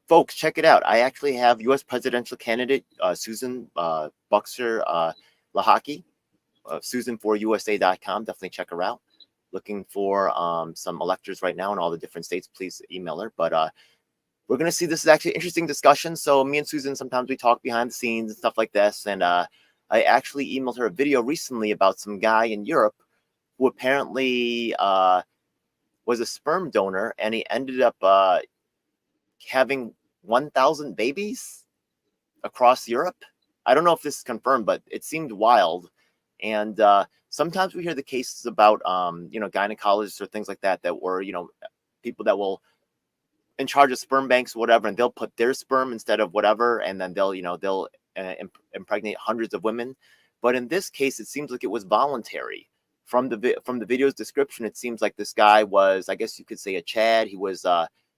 folks, check it out. I actually have U.S. presidential candidate Susan Buxer Lahaki, Susan4USA.com. Definitely check her out. Looking for some electors right now in all the different states. Please email her. But we're going to see, this is actually an interesting discussion. So me and Susan, sometimes we talk behind the scenes and stuff like this. And I actually emailed her a video recently about some guy in Europe who apparently was a sperm donor, and he ended up having 1,000 babies across Europe. I don't know if this is confirmed, but it seemed wild. And sometimes we hear the cases about, gynecologists or things like that, that were, people that will in charge of sperm banks or whatever, and they'll put their sperm instead of whatever, and then they'll impregnate hundreds of women. But in this case, it seems like it was voluntary. From the video's description, it seems like this guy was, I guess you could say, a Chad. He was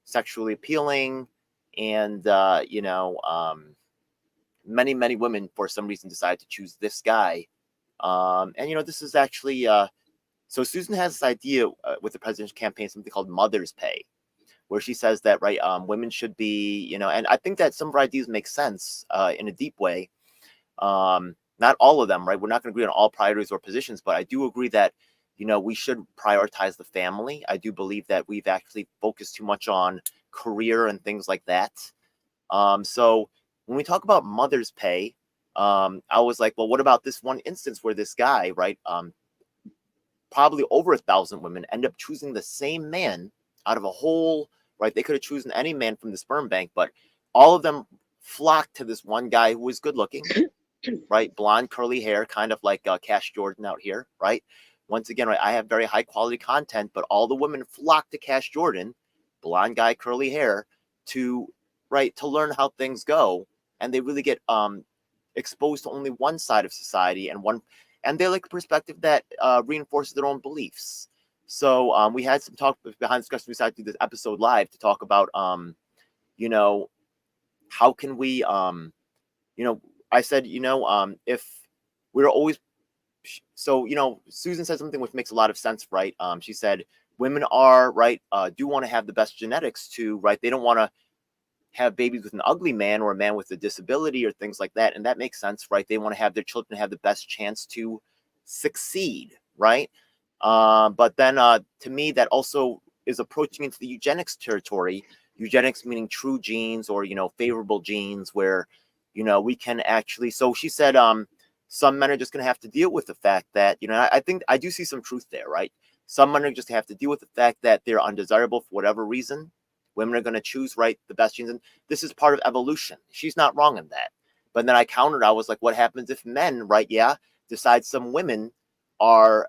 sexually appealing, and many women for some reason decided to choose this guy. This is actually so Susan has this idea with the president's campaign, something called Mother's Pay, where she says that women should be, and I think that some of her ideas make sense in a deep way. Not all of them, right? We're not going to agree on all priorities or positions, but I do agree that we should prioritize the family. I do believe that we've actually focused too much on career and things like that. So when we talk about Mother's Pay, I was like, well, what about this one instance where this guy, right, probably over 1,000 women end up choosing the same man out of a whole, right? They could have chosen any man from the sperm bank, but all of them flocked to this one guy who was good looking, right? Blonde, curly hair, kind of like Cash Jordan out here, right? Once again, right, I have very high quality content, but all the women flock to Cash Jordan, blonde guy, curly hair, to learn how things go. And they really get exposed to only one side of society, and they like a perspective that reinforces their own beliefs. So we had some talk behind discussion. We decided to do this episode live to talk about how can we I said if we're always, so Susan said something which makes a lot of sense, right? She said women are do want to have the best genetics too, right? They don't want to have babies with an ugly man or a man with a disability or things like that. And that makes sense, right? They want to have their children have the best chance to succeed, right? But then to me, that also is approaching into the eugenics territory. Eugenics meaning true genes or, favorable genes where, we can actually, so she said, some men are just going to have to deal with the fact that, I think I do see some truth there, right? Some men are just have to deal with the fact that they're undesirable for whatever reason. Women are going to choose, the best genes. And this is part of evolution. She's not wrong in that. But then I countered, I was like, what happens if men, decide some women are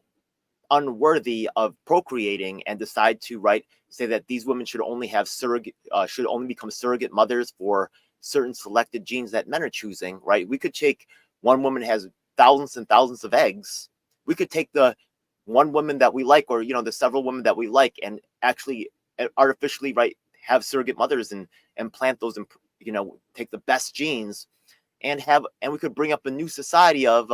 unworthy of procreating and decide to, say that these women should only have should only become surrogate mothers for certain selected genes that men are choosing, right? We could take one woman has thousands and thousands of eggs. We could take the one woman that we like, or, the several women that we like, and actually artificially, have surrogate mothers and plant those, and take the best genes and we could bring up a new society of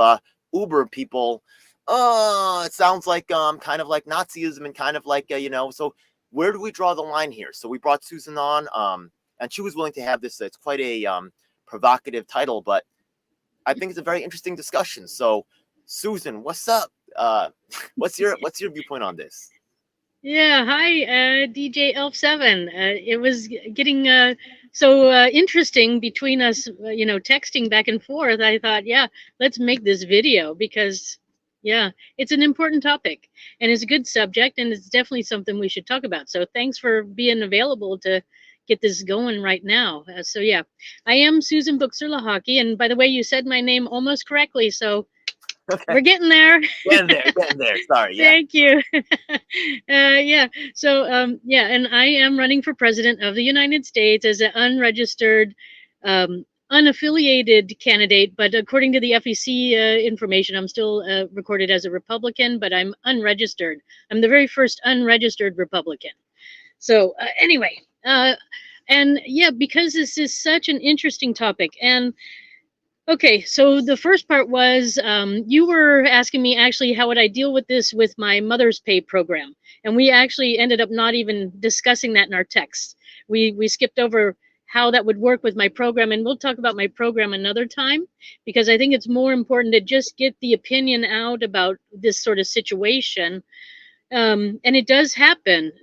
Uber people. It sounds like kind of like Nazism and kind of like so where do we draw the line here? So we brought Susan on, and she was willing to have this. It's quite a provocative title, but I think it's a very interesting discussion. So Susan, what's up? What's your viewpoint on this? Yeah, hi, DJ Elf 7. It was getting so interesting between us, texting back and forth. I thought, yeah, let's make this video because, yeah, it's an important topic and it's a good subject and it's definitely something we should talk about. So thanks for being available to get this going right now. So yeah, I am Susan Buxer-Lahaki, and by the way, you said my name almost correctly, so okay. We're getting there. Getting there. Sorry. Yeah. Thank you. Yeah. So, yeah, and I am running for president of the United States as an unregistered, unaffiliated candidate. But according to the FEC information, I'm still recorded as a Republican, but I'm unregistered. I'm the very first unregistered Republican. So anyway, and yeah, because this is such an interesting topic, and okay, so the first part was you were asking me actually how would I deal with this with my Mother's Pay program, and we actually ended up not even discussing that in our text. We skipped over how that would work with my program, and we'll talk about my program another time, because I think it's more important to just get the opinion out about this sort of situation. And it does happen.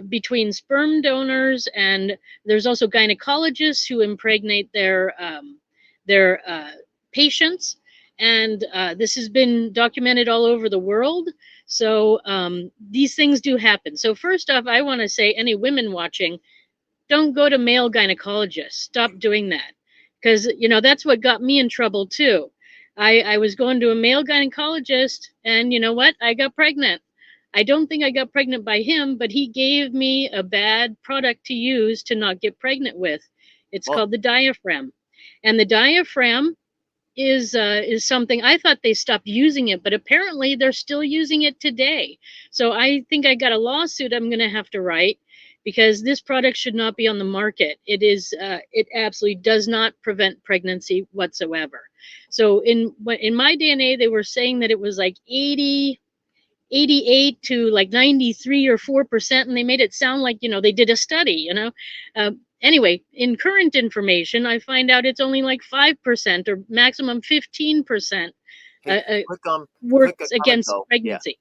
Between sperm donors, and there's also gynecologists who impregnate their patients, and this has been documented all over the world. So these things do happen. So first off, I want to say, any women watching, don't go to male gynecologists. Stop doing that, because that's what got me in trouble too. I was going to a male gynecologist, and you know what? I got pregnant. I don't think I got pregnant by him, but he gave me a bad product to use to not get pregnant with. It's Well, called the diaphragm. And the diaphragm is something, I thought they stopped using it, but apparently they're still using it today. So I think I got a lawsuit I'm going to have to write, because this product should not be on the market. It absolutely does not prevent pregnancy whatsoever. So in my DNA, they were saying that it was like 88 to like 93 or 4%, and they made it sound like they did a study. Anyway, in current information, I find out it's only like 5% or maximum 15% hey, quick works comment against though. Yeah. pregnancy.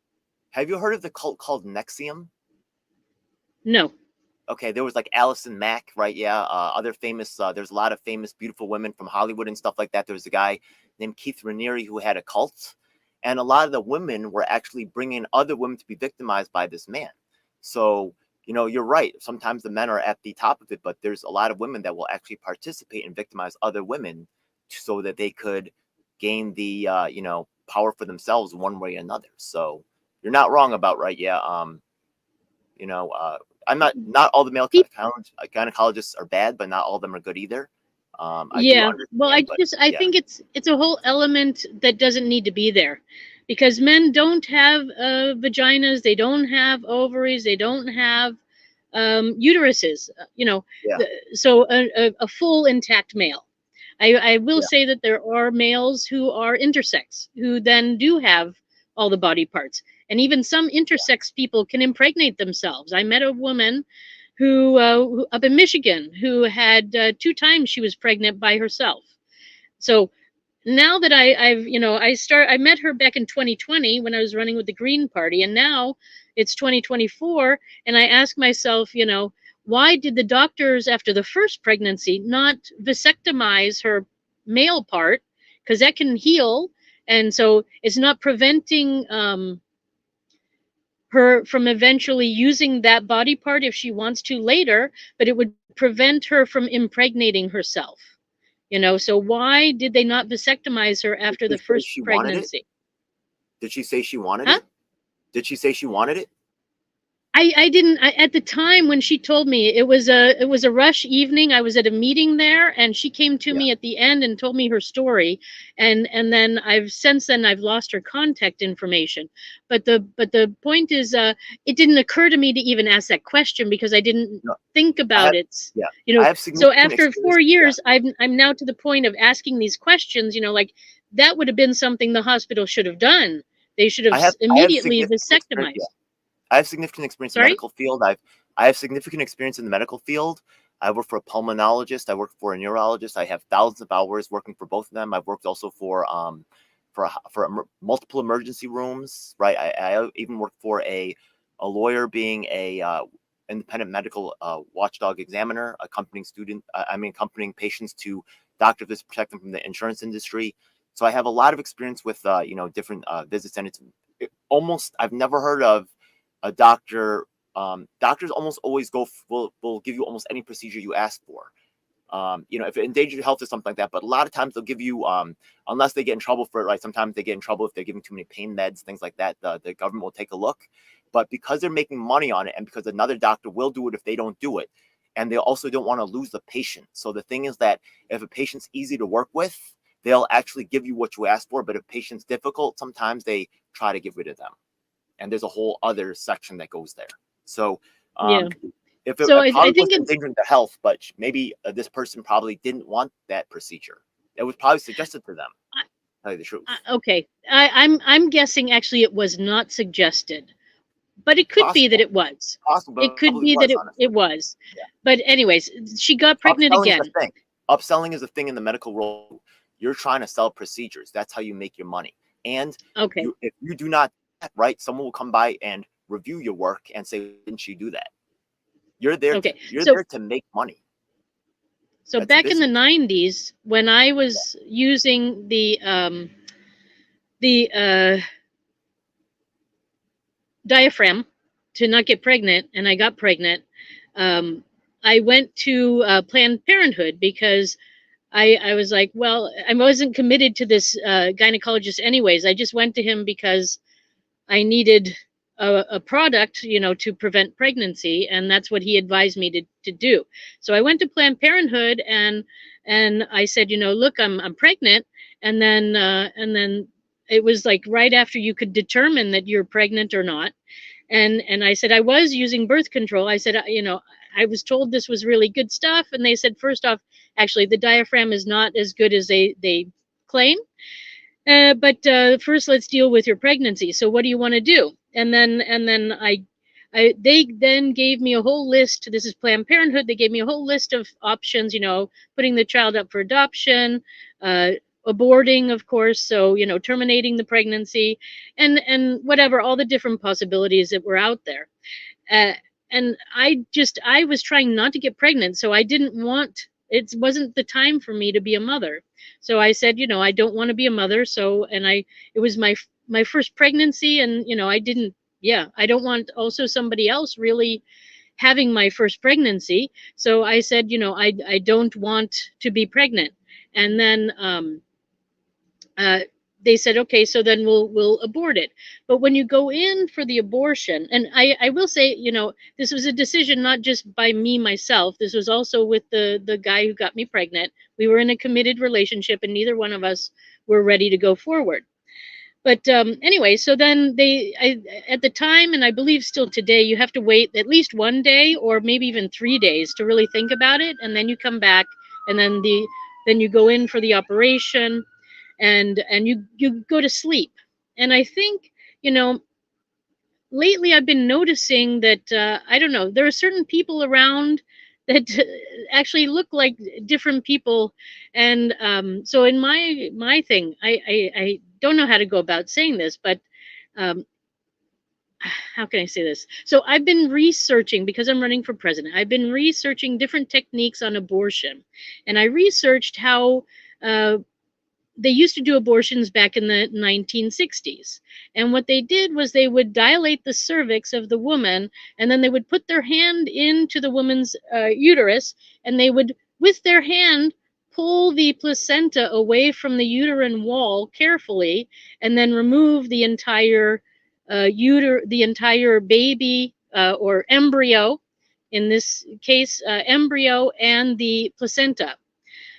Have you heard of the cult called Nexium? No. Okay, there was like Allison Mack, right? Yeah, other famous. There's a lot of famous, beautiful women from Hollywood and stuff like that. There was a guy named Keith Raniere who had a cult, and a lot of the women were actually bringing other women to be victimized by this man. So you're right. Sometimes the men are at the top of it, but there's a lot of women that will actually participate and victimize other women so that they could gain the power for themselves one way or another. So you're not wrong about right. Yeah. I'm not all the male gynecologists are bad, but not all of them are good either. I do Yeah. Well, understand, but I yeah, think it's a whole element that doesn't need to be there, because men don't have vaginas, they don't have ovaries, they don't have uteruses. yeah, So a full intact male. I will yeah, say that there are males who are intersex, who then do have all the body parts, and even some intersex people can impregnate themselves. I met a woman who up in Michigan, who had 2 times she was pregnant by herself. So now that I met her back in 2020 when I was running with the Green Party, and now it's 2024, and I ask myself, why did the doctors after the first pregnancy not vasectomize her male part, because that can heal, and so it's not preventing her from eventually using that body part if she wants to later, but it would prevent her from impregnating herself. So why did they not vasectomize her did after she the say first she wanted it? pregnancy? Did she say she wanted Huh? it? Did she say she wanted it? I didn't at the time when she told me. It was a rush evening. I was at a meeting there, and she came to Yeah, me at the end and told me her story, and then I've lost her contact information. But the point is, it didn't occur to me to even ask that question, because I didn't no, think I about have, it. yeah, I have So significant after experience. 4 years, I'm now to the point of asking these questions. Like, that would have been something the hospital should have done. They should have I have immediately significant experience. Yeah, vasectomized. I have significant experience in the Sorry. medical field. I have significant experience in the medical field. I work for a pulmonologist. I work for a neurologist. I have thousands of hours working for both of them. I've worked also for multiple emergency rooms. Right. I even worked for a lawyer, being a independent medical watchdog examiner, accompanying patients to doctors to protect them from the insurance industry. So I have a lot of experience with different visits, and I've never heard of a doctor. Doctors almost always will give you almost any procedure you ask for. If it endangers your health or something like that, but a lot of times they'll give you, unless they get in trouble for it, right? Sometimes they get in trouble if they're giving too many pain meds, things like that. The government will take a look, but because they're making money on it, and because another doctor will do it if they don't do it, and they also don't want to lose the patient. So the thing is that if a patient's easy to work with, they'll actually give you what you ask for. But if patient's difficult, sometimes they try to get rid of them, and there's a whole other section that goes there. So Yeah. if So it I probably think wasn't it's endangering their health, but maybe this person probably didn't want that procedure. It was probably suggested to them. To tell you the truth. okay. I'm guessing actually it was not suggested. but it could be that Possible, it was. possible, but It it could probably be that was, it honestly. was. Yeah. But anyways, she got pregnant Upselling is a again. thing. Upselling is a thing in the medical world. You're trying to sell procedures. That's how you make your money. And Okay. if you do not, right, someone will come by and review your work and say, "Why didn't you do that?" Okay. You're there to make money. So That's back in the business. 90s, when I was using the diaphragm to not get pregnant, and I got pregnant, I went to Planned Parenthood because I was like, well, I wasn't committed to this gynecologist anyways. I just went to him because I needed a product, you know, to prevent pregnancy, and that's what he advised me to do. So I went to Planned Parenthood, and I said, you know, look, I'm pregnant, and then it was like right after you could determine that you're pregnant or not, and I said I was using birth control. I said, you know, I was told this was really good stuff, and they said, first off, actually the diaphragm is not as good as they claim, but first, let's deal with your pregnancy. So, what do you want to do? And then they then gave me a whole list. This is Planned Parenthood. They gave me a whole list of options. You know, putting the child up for adoption, uh, aborting, of course. So, you know, terminating the pregnancy, and whatever, all the different possibilities that were out there. Uh, and I was trying not to get pregnant, so I didn't want, it wasn't the time for me to be a mother. So I said, you know, I don't want to be a mother. So, and it was my first pregnancy, and you know, I didn't, yeah, I don't want also somebody else really having my first pregnancy. So I said, you know, I don't want to be pregnant. And then uh, they said, okay, so then we'll abort it. But when you go in for the abortion, and I will say, you know, this was a decision not just by me myself. This was also with the guy who got me pregnant. We were in a committed relationship, and neither one of us were ready to go forward. But anyway, so then at the time, and I believe still today, you have to wait at least 1 day or maybe even 3 days to really think about it, and then you come back, and then you go in for the operation, and you go to sleep. And I think, you know, lately I've been noticing that I don't know, there are certain people around that actually look like different people. And so in my thing, I don't know how to go about saying this, but um, how can I say this? So I've been researching, because I'm running for president, I've been researching different techniques on abortion, and I researched how uh, they used to do abortions back in the 1960s. And what they did was they would dilate the cervix of the woman, and then they would put their hand into the woman's uterus, and they would, with their hand, pull the placenta away from the uterine wall carefully, and then remove the entire the entire baby or embryo, in this case, embryo and the placenta.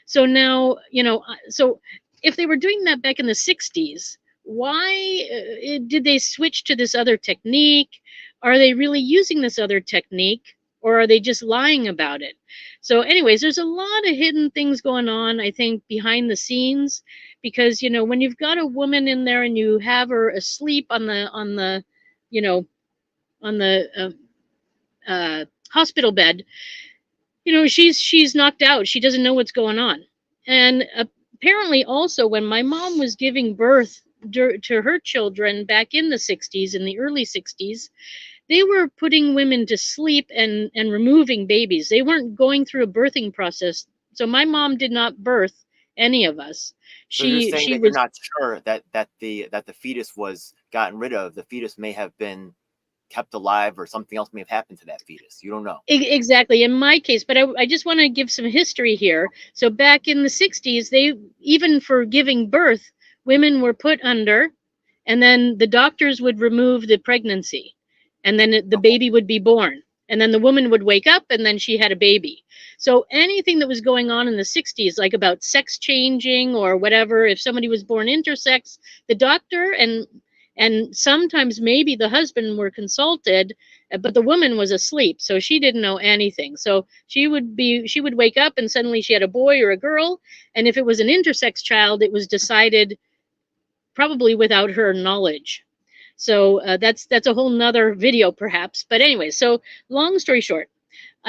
So now, you know, so if they were doing that back in the 60s, why did they switch to this other technique? Are they really using this other technique, or are they just lying about it? So, anyways, there's a lot of hidden things going on, I think, behind the scenes, because, you know, when you've got a woman in there and you have her asleep you know, on the hospital bed, you know, she's knocked out, she doesn't know what's going on. And apparently also, when my mom was giving birth to her children back in the 60s, in the early 60s, they were putting women to sleep and removing babies. They weren't going through a birthing process. So my mom did not birth any of us. So you're saying She that you're was not sure that the fetus was gotten rid of. The fetus may have been kept alive, or something else may have happened to that fetus. You don't know. exactly in my case. But I just want to give some history here. So back in the 60s, they, even for giving birth, women were put under, and then the doctors would remove the pregnancy, and then the Okay. baby would be born, and then the woman would wake up, and then she had a baby. So anything that was going on in the 60s, like about sex changing or whatever, if somebody was born intersex, the doctor and sometimes maybe the husband were consulted, but the woman was asleep, so she didn't know anything. So she would wake up and suddenly she had a boy or a girl, and if it was an intersex child, it was decided probably without her knowledge. So that's a whole nother video perhaps. But anyway, so long story short,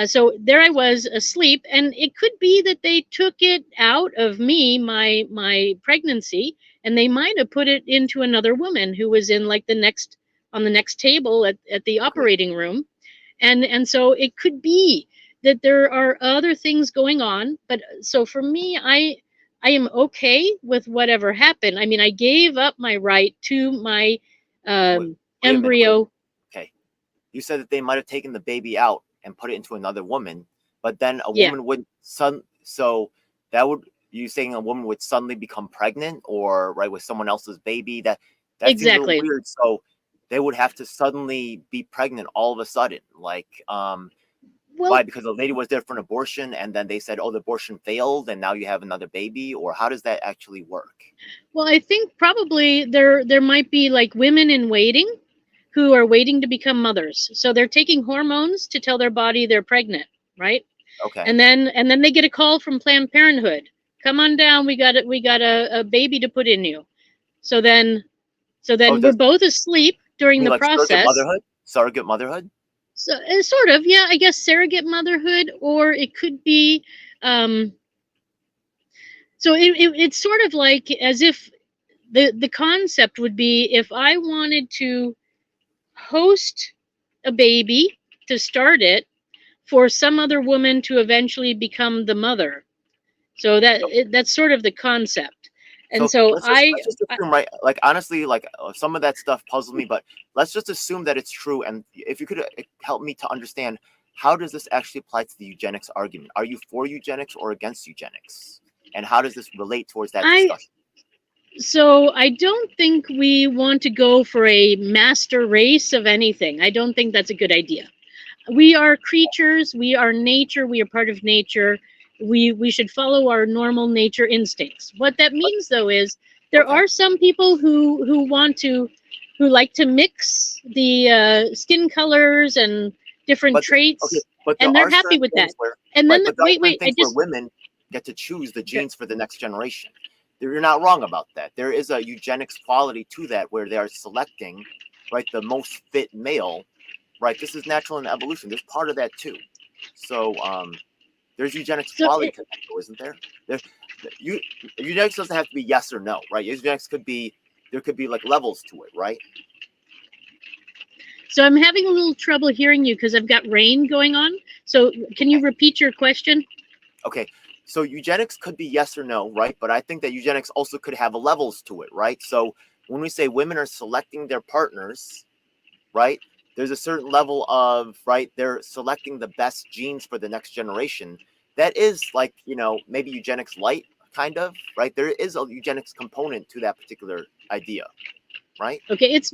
so there I was asleep, and it could be that they took it out of me, my pregnancy, and they might have put it into another woman who was in like on the next table at the Okay. operating room. And so it could be that there are other things going on. But so for me, I am okay with whatever happened. I mean, I gave up my right to my Wait, wait a minute. Wait. embryo. Okay. You said that they might have taken the baby out and put it into another woman, but then a Yeah, woman would so that would you saying a woman would suddenly become pregnant or right with someone else's baby? That seems a little exactly. weird. So they would have to suddenly be pregnant all of a sudden. Like why? Well, Because the lady was there for an abortion and then they said, oh, the abortion failed and now you have another baby, or how does that actually work? well, I think probably there might be like women in waiting who are waiting to become mothers. So they're taking hormones to tell their body they're pregnant, right? Okay. And then they get a call from Planned Parenthood. Come on down, we got a baby to put in you. So then so Oh, then we're does both asleep you during mean the like surrogate process. motherhood? Surrogate motherhood? So sort of, yeah, I guess surrogate motherhood, or it could be um so it's sort of like as if the concept would be if I wanted to host a baby to start it for some other woman to eventually become the mother. So that's sort of the concept. And So so let's just assume, right? Like honestly, like some of that stuff puzzled me, but let's just assume that it's true. And if you could help me to understand, how does this actually apply to the eugenics argument? Are you for eugenics or against eugenics? And how does this relate towards that I discussion? so I don't think we want to go for a master race of anything. I don't think that's a good idea. We are creatures, we are nature, we are part of nature. We should follow our normal nature instincts. What that But means though is there okay, are some people who like to mix the skin colors and different but okay, traits, but and there they're are happy certain with that. things where And right, then but there are wait, certain I things where just women get to choose the genes for the next generation. You're not wrong about that. There is a eugenics quality to that where they are selecting, right, the most fit male. Right, this is natural in evolution. There's part of that too. So there's eugenics so quality to that, though, isn't there? There, you eugenics doesn't have to be yes or no, right? Eugenics could be there could be like levels to it, right? so I'm having a little trouble hearing you because I've got rain going on. So can you Okay, repeat your question? okay. So eugenics could be yes or no, right? But I think that eugenics also could have levels to it, right? So when we say women are selecting their partners, right? There's a certain level of right. They're selecting the best genes for the next generation. That is like maybe eugenics light, kind of right. There is a eugenics component to that particular idea, right? Okay, it's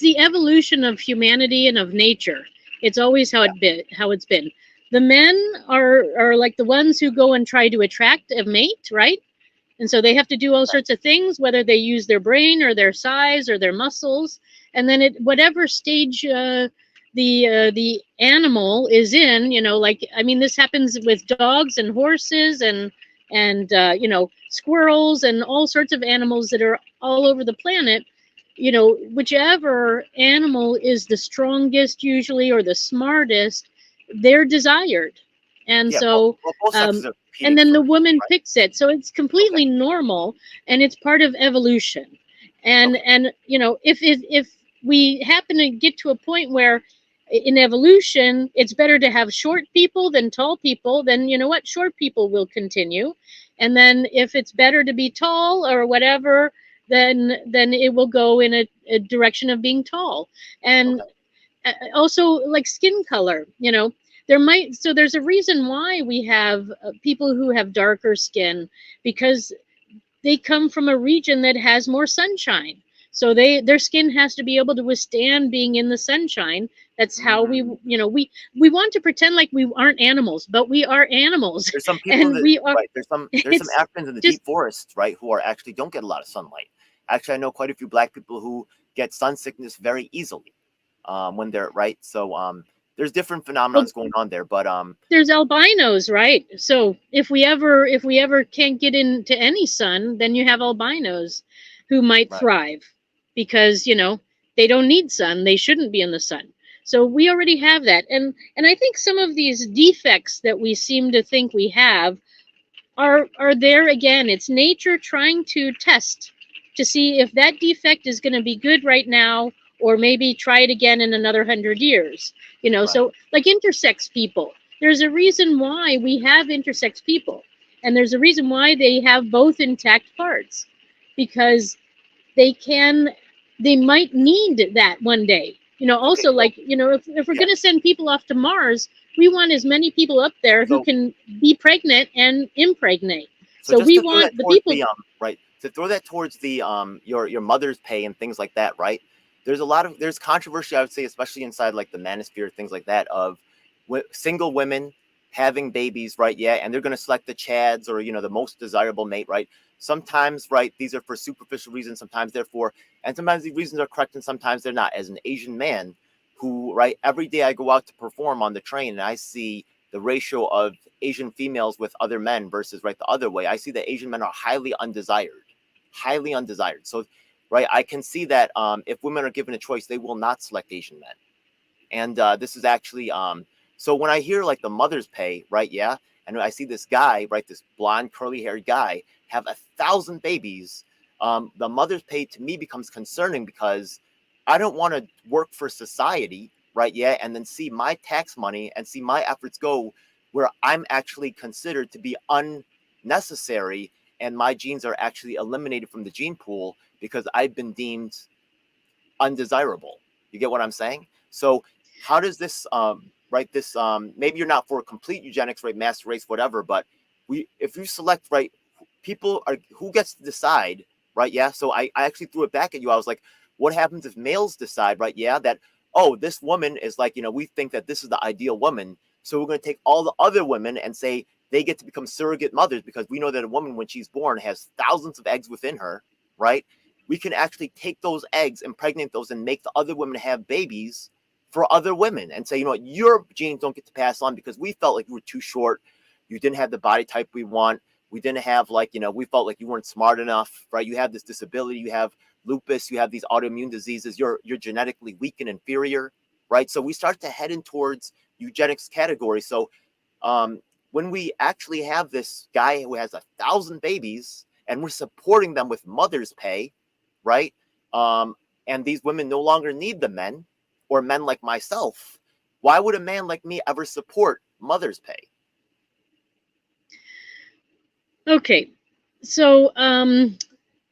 the evolution of humanity and of nature. It's always Yeah. how it's been. The men are like the ones who go and try to attract a mate, right? And so they have to do all Right. sorts of things, whether they use their brain or their size or their muscles, and then at whatever stage the animal is in, like I mean, this happens with dogs and horses and squirrels and all sorts of animals that are all over the planet. Whichever animal is the strongest, usually, or the smartest, they're desired, and Yeah. so Both um, sexes are and competing then for the it, woman right? picks it, so it's Okay. completely normal, and it's part of evolution. and Okay. and if we happen to get to a point where in evolution it's better to have short people than tall people, then you know what, short people will continue. And then if it's better to be tall or whatever, then it will go in a direction of being tall. And Okay. also like skin color, there's a reason why we have people who have darker skin, because they come from a region that has more sunshine, so their skin has to be able to withstand being in the sunshine. That's how we Mm. you know we want to pretend like we aren't animals, but we are animals. There's some people And that we are. right. There's some It's Africans in the just deep forest, right, who are actually don't get a lot of sunlight. Actually, I know quite a few black people who get sun sickness very easily when they're right. So there's different well, phenomenons going on there, but there's albinos, right? So if we ever can't get into any sun, then you have albinos who might right. thrive because They don't need sun. They shouldn't be in the sun. So we already have that. And I think some of these defects that we seem to think we have are there again. It's nature trying to test to see if that defect is going to be good right now, or maybe try it again in another 100 years. Right. So like intersex people, there's a reason why we have intersex people, and there's a reason why they have both intact parts, because they might need that one day. Also, Okay, so, like, if we're yeah. going to send people off to Mars, we want as many people up there who So, can be pregnant and impregnate. so So just we to throw that want the towards people. the right, to throw that towards the your mother's pay and things like that, right? There's controversy, I would say, especially inside like the manosphere, things like that, of single women having babies, right? Yeah, and they're going to select the chads or the most desirable mate, right? Sometimes, right, these are for superficial reasons. Sometimes they're for, and sometimes these reasons are correct, and sometimes they're not. As an Asian man, who, right, every day I go out to perform on the train, and I see the ratio of Asian females with other men versus, right, the other way. I see that Asian men are highly undesired, highly undesired. So, right, I can see that if women are given a choice, they will not select Asian men. And this is actually so when I hear like the mother's pay, right? Yeah. And I see this guy, right? This blonde, curly haired guy have 1,000 babies. The mother's pay to me becomes concerning, because I don't want to work for society, right? Yeah. And then see my tax money and see my efforts go where I'm actually considered to be unnecessary, and my genes are actually eliminated from the gene pool because I've been deemed undesirable. You get what I'm saying? So how does this right, this maybe you're not for complete eugenics, right, master race, whatever, but if you select, right, people are, who gets to decide, right? Yeah. So I actually threw it back at you. I was like, what happens if males decide, right? Yeah, that, oh, this woman is like, we think that this is the ideal woman, so we're going to take all the other women and say they get to become surrogate mothers, because we know that a woman, when she's born, has thousands of eggs within her, right? We can actually take those eggs, impregnate those, and make the other women have babies for other women, and say, what, your genes don't get to pass on because we felt like you were too short, you didn't have the body type we want, we didn't have, like, we felt like you weren't smart enough, right? You have this disability, you have lupus, you have these autoimmune diseases, you're genetically weak and inferior, right? So we start to head in towards eugenics category. So when we actually have this guy who has 1,000 babies and we're supporting them with mother's pay, right? And these women no longer need the men, or men like myself. Why would a man like me ever support mother's pay? Okay, so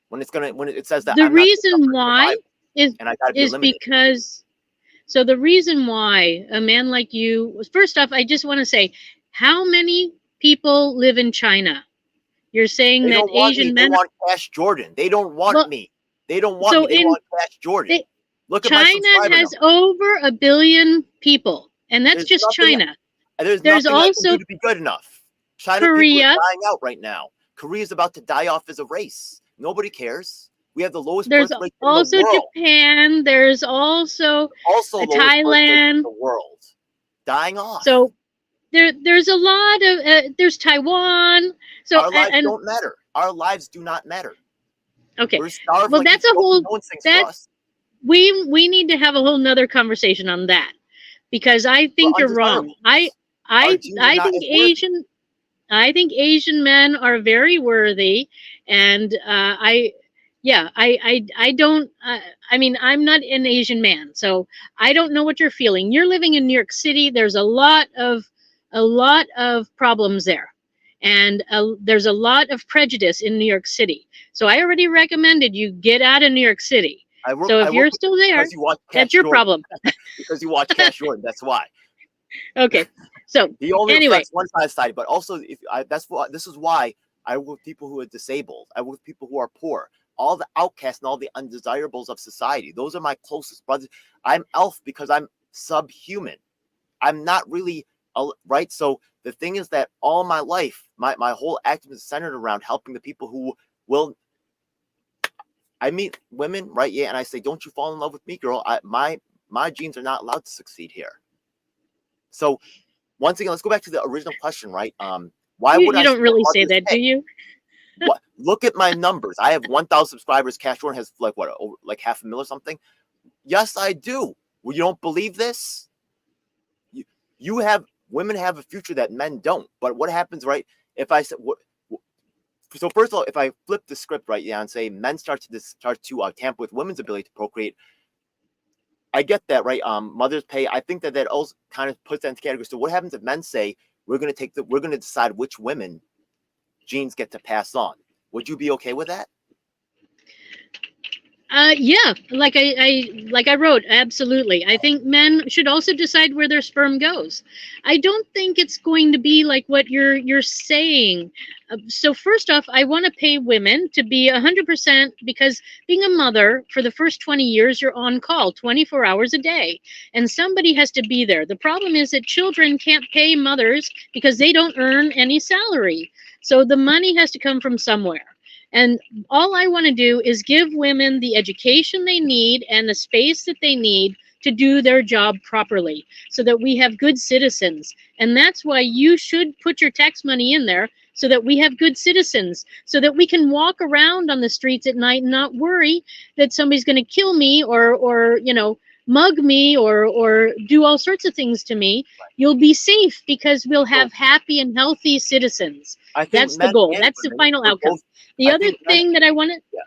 When it says that the I'm not good enough reason for why survival is and I got to be is eliminated. because the reason why a man like you, first off, I just want to say, how many people live in China? You're saying They that don't want me. Asian They men. want Cash Jordan. They don't want Well, me. They don't want me. so They in want Cash Jordan. they, Look at my China subscriber has number. over 1 billion people, and that's There's just nothing. China. There's There's nothing I can do also to be good enough. China people are Korea. dying out right now. Korea is about to die off as a race. Nobody cares. We have the lowest There's birth rate in the also world. Japan. There's also Also, lowest birth rate in Thailand. the world. Dying off. So there's a lot of there's Taiwan. So Our lives and don't matter. Our lives do not matter. okay, We're starved well, like that's a Ethiopia. whole No one sings for that us. we need to have a whole nother conversation on that, because I We're think you're wrong. undesirables. Our genes are I not think as worthy. Asian men are very worthy, and I don't. I mean, I'm not an Asian man, so I don't know what you're feeling. You're living in New York City. There's a lot of problems there, and there's a lot of prejudice in New York City. So I already recommended you get out of New York City. So I if work you're with still you there, because you watch that's Cash your Jordan. problem. Because you watch Cash Jordan. That's why. Okay. So He only anyway, reflects one side, but also this is why I work with people who are disabled. I work with people who are poor, all the outcasts and all the undesirables of society. Those are my closest brothers. I'm elf because I'm subhuman. I'm not really right. So the thing is that all my life, my whole activism is centered around helping the people who will. I meet women, right? Yeah, and I say, "Don't you fall in love with me, girl? My genes are not allowed to succeed here." So once again, let's go back to the original question, right? Why would you I don't support really say Mother's that, do Pay? you? What? Look at my numbers. I have 1,000 subscribers. Cash Jordan has like what, like 500,000 or something. Yes, I do. Well, you don't believe this? You have women have a future that men don't. But what happens, right? If I said so, first of all, if I flip the script right, yeah, and say men start to tamper with women's ability to procreate, I get that, right? Mothers pay. I think that also kind of puts that into category. So, what happens if men say we're going to decide which women genes get to pass on? Would you be okay with that? Yeah, like I wrote, absolutely. I think men should also decide where their sperm goes. I don't think it's going to be like what you're saying. So first off, I want to pay women to be 100%, because being a mother for the first 20 years, you're on call 24 hours a day, and somebody has to be there. The problem is that children can't pay mothers because they don't earn any salary. So the money has to come from somewhere. And all I want to do is give women the education they need and the space that they need to do their job properly so that we have good citizens. And that's why you should put your tax money in there so that we have good citizens, so that we can walk around on the streets at night and not worry that somebody's going to kill me or mug me or do all sorts of things to me. You'll be safe because we'll have happy and healthy citizens. I think That's the men goal. and That's the women final are outcome. both. The I other think men. thing that I want to, Yeah,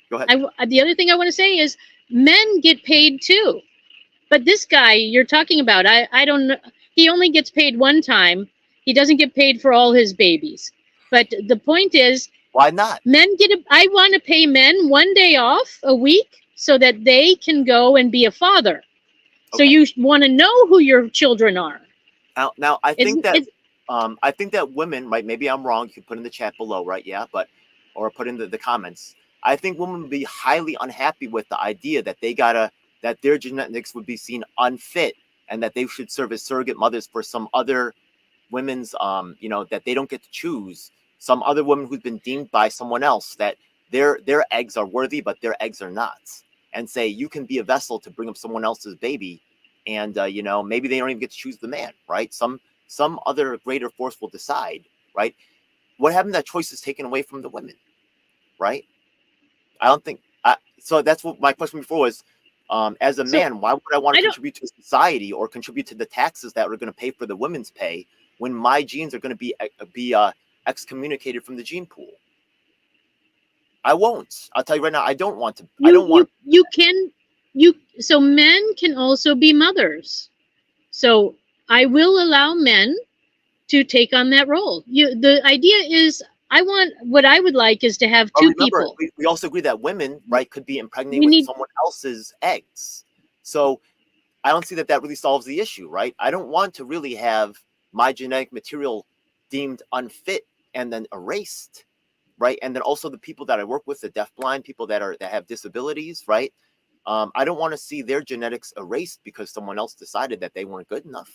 go ahead. the other thing I want to say is men get paid too. But this guy you're talking about, I don't know. He only gets paid one time. He doesn't get paid for all his babies. But the point is, Why not? men get. I want to pay men 1 day off a week so that they can go and be a father. So Okay. you want to know who your children are. Now I It's, think that it's women, right? Maybe I'm wrong. You can put in the chat below, right? Yeah, or put in the comments. I think women would be highly unhappy with the idea that that their genetics would be seen unfit and that they should serve as surrogate mothers for some other women's that they don't get to choose, some other woman who's been deemed by someone else that their eggs are worthy but their eggs are not, and say you can be a vessel to bring up someone else's baby, and maybe they don't even get to choose the man, right? Some other greater force will decide, right? What happened? That choice is taken away from the women, right? I don't think so. That's what my question before was. As a so man, why would I want to I don't. contribute to society or contribute to the taxes that are going to pay for the women's pay when my genes are going to be excommunicated from the gene pool? I won't. I'll tell you right now. I don't want to. I don't want. You can you so men can also be mothers. So I will allow men to take on that role. The idea is what I would like is to have But two remember, people. we also agree that women, right, could be impregnated We with need someone else's eggs. So I don't see that really solves the issue, right? I don't want to really have my genetic material deemed unfit and then erased, right? And then also the people that I work with, the deafblind people that have disabilities, right? I don't want to see their genetics erased because someone else decided that they weren't good enough.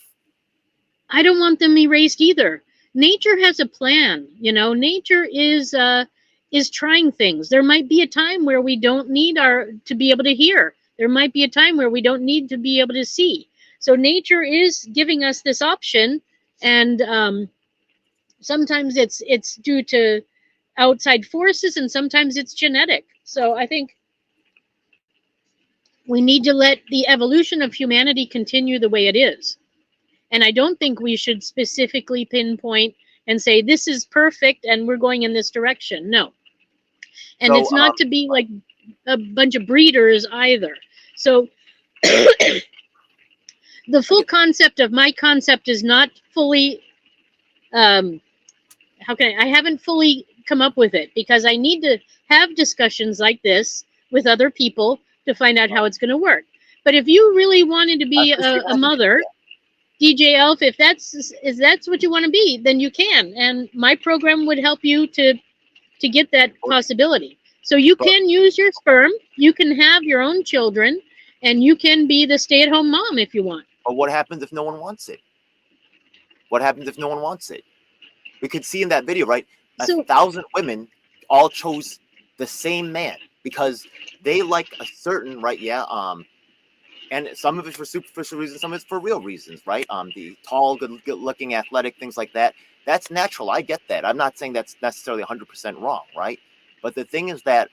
I don't want them erased either. Nature has a plan, Nature is trying things. There might be a time where we don't need our to be able to hear. There might be a time where we don't need to be able to see. So nature is giving us this option, and sometimes it's due to outside forces, and sometimes it's genetic. So I think we need to let the evolution of humanity continue the way it is. And I don't think we should specifically pinpoint and say this is perfect and we're going in this direction. No. And So it's not to be like a bunch of breeders either. So the full concept of my concept is not fully I haven't fully come up with it, because I need to have discussions like this with other people to find out how it's going to work. But if you really wanted to I be appreciate a mother, DJ Elf, if that's what you want to be, then you can, and my program would help you to get that possibility. So you can use your sperm, you can have your own children, and you can be the stay-at-home mom if you want. But what happens if no one wants it? What happens if no one wants it? We could see in that video, right? 1,000 women all chose the same man because they like a certain, right? Yeah. And some of it's for superficial reasons, some of it's for real reasons, right? The tall, good-looking, athletic, things like that. That's natural. I get that. I'm not saying that's necessarily 100% wrong, right? But the thing is that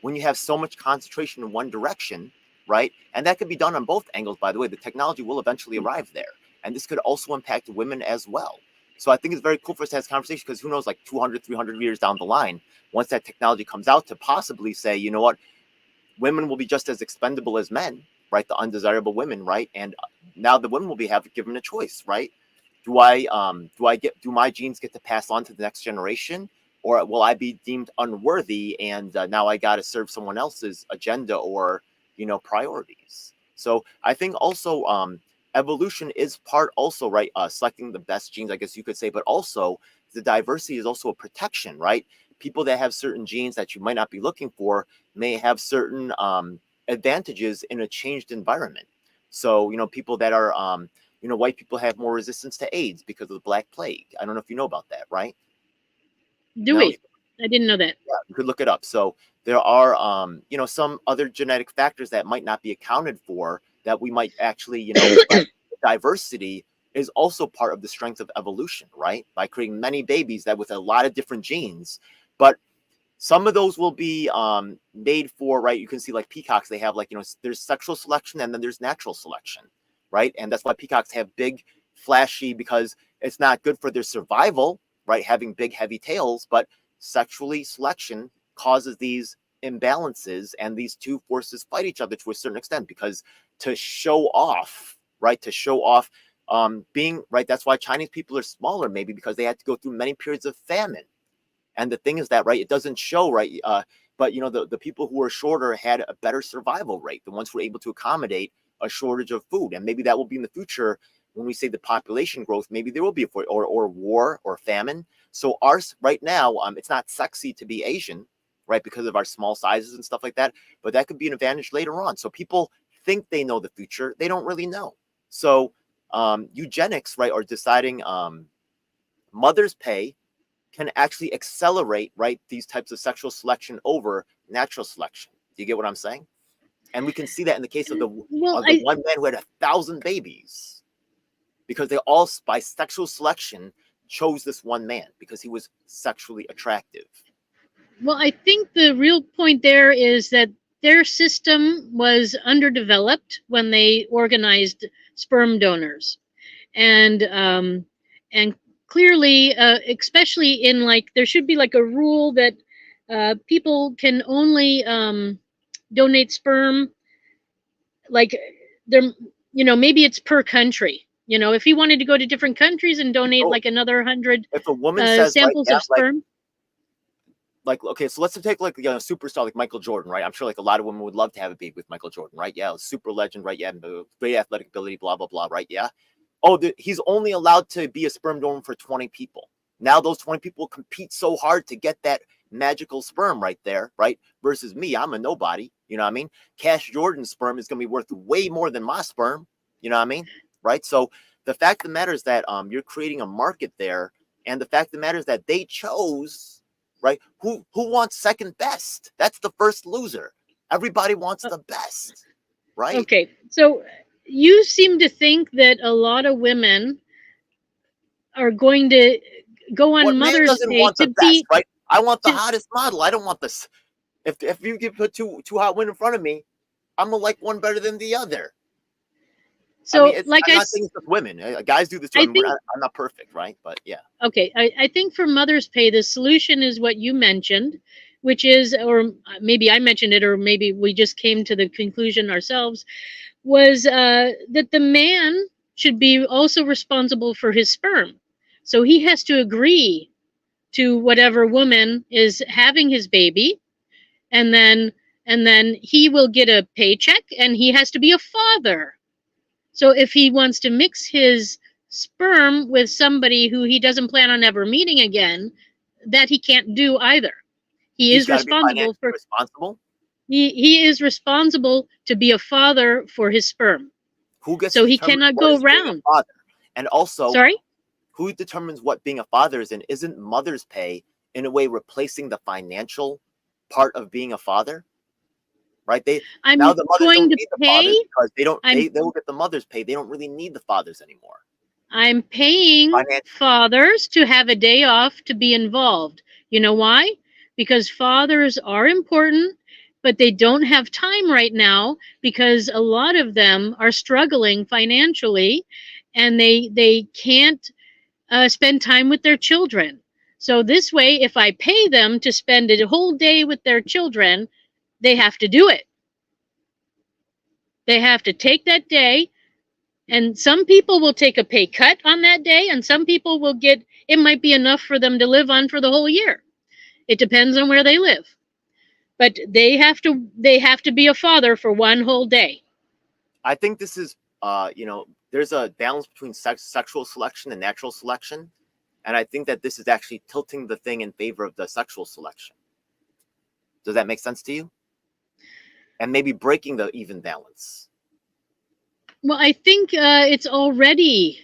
when you have so much concentration in one direction, right? And that could be done on both angles, by the way. The technology will eventually arrive there. And this could also impact women as well. So I think it's very cool for us to have this conversation, because who knows, like 200, 300 years down the line, once that technology comes out, to possibly say, you know what, women will be just as expendable as men, right? The undesirable women, right? And now the women will be given a choice, right? Do do my genes get to pass on to the next generation, or will I be deemed unworthy, and now I got to serve someone else's agenda or priorities? So I think also evolution is part also, right? Selecting the best genes, I guess you could say, but also the diversity is also a protection, right? People that have certain genes that you might not be looking for may have certain advantages in a changed environment. So people that are white people have more resistance to AIDS because of the Black Plague. I don't know if you know about that, right? Do No, we? I didn't know that. yeah, you could look it up. So there are, some other genetic factors that might not be accounted for, that we might actually, diversity is also part of the strength of evolution, right? By creating many babies that with a lot of different genes, but some of those will be made for, right? You can see like peacocks, they have like, there's sexual selection and then there's natural selection, right? And that's why peacocks have big, flashy, because it's not good for their survival, right? Having big, heavy tails, but sexually selection causes these imbalances, and these two forces fight each other to a certain extent, because to show off, right? To show off being, right? That's why Chinese people are smaller, maybe because they had to go through many periods of famine. And the thing is that, right, it doesn't show, right? But the people who were shorter had a better survival rate, the ones who were able to accommodate a shortage of food. And maybe that will be in the future when we say the population growth. Maybe there will be or war or famine. So ours right now, it's not sexy to be Asian, right, because of our small sizes and stuff like that. But that could be an advantage later on. So people think they know the future, they don't really know. So eugenics, right, or deciding mother's pay can actually accelerate, right, these types of sexual selection over natural selection. Do you get what I'm saying? And we can see that in the case of the Well, one man who had 1,000 babies, because they all, by sexual selection, chose this one man because he was sexually attractive. Well, I think the real point there is that their system was underdeveloped when they organized sperm donors, and clearly, especially in like, there should be like a rule that people can only donate sperm, like there, maybe it's per country. If he wanted to go to different countries and donate So like another 100 if a woman says, right, samples yeah, of sperm. like okay, so let's take like a superstar like Michael Jordan, right? I'm sure like a lot of women would love to have a baby with Michael Jordan, right? Yeah, super legend, right? Yeah, great athletic ability, blah blah blah, right? Yeah. Oh, he's only allowed to be a sperm donor for 20 people. Now those 20 people compete so hard to get that magical sperm right there, right? Versus me, I'm a nobody. You know what I mean? Cash Jordan's sperm is going to be worth way more than my sperm. You know what I mean? Right? So the fact of the matter is that you're creating a market there, and the fact of the matter is that they chose, right? Who wants second best? That's the first loser. Everybody wants the best, right? Okay, so you seem to think that a lot of women are going to go on What man Mother's doesn't Day want the to best, be right? I want the to. hottest model. I don't want this. If you could put two hot women in front of me, I'm gonna like one better than the other. I mean, So like I'm not saying it's just women. Guys do this too. I I mean, think, I'm not perfect, right? But yeah. okay, I think for Mother's Pay, the solution is what you mentioned, which is, or maybe I mentioned it, or maybe we just came to the conclusion ourselves, was that the man should be also responsible for his sperm. So he has to agree to whatever woman is having his baby, and then he will get a paycheck, and he has to be a father. So if he wants to mix his sperm with somebody who he doesn't plan on ever meeting again, that he can't do either. He He's is got to be responsible financially for responsible. he is responsible to be a father for his sperm. Who gets to So he determine cannot what go is being a around. father? And also, Sorry? who determines what being a father is? And isn't mother's pay in a way replacing the financial part of being a father? Right? Now I'm the mothers going don't to need the pay fathers because I'm they will get the mother's pay. They don't really need the fathers anymore. I'm paying Financially. fathers to have a day off to be involved. You know why? Because fathers are important, but they don't have time right now because a lot of them are struggling financially, and they can't spend time with their children. So this way, if I pay them to spend a whole day with their children, they have to do it. They have to take that day, and some people will take a pay cut on that day, and some people will get, it might be enough for them to live on for the whole year. It depends on where they live. But they have to be a father for one whole day. I think this is, there's a balance between sexual selection and natural selection. And I think that this is actually tilting the thing in favor of the sexual selection. Does that make sense to you? And maybe breaking the even balance. Well, I think it's already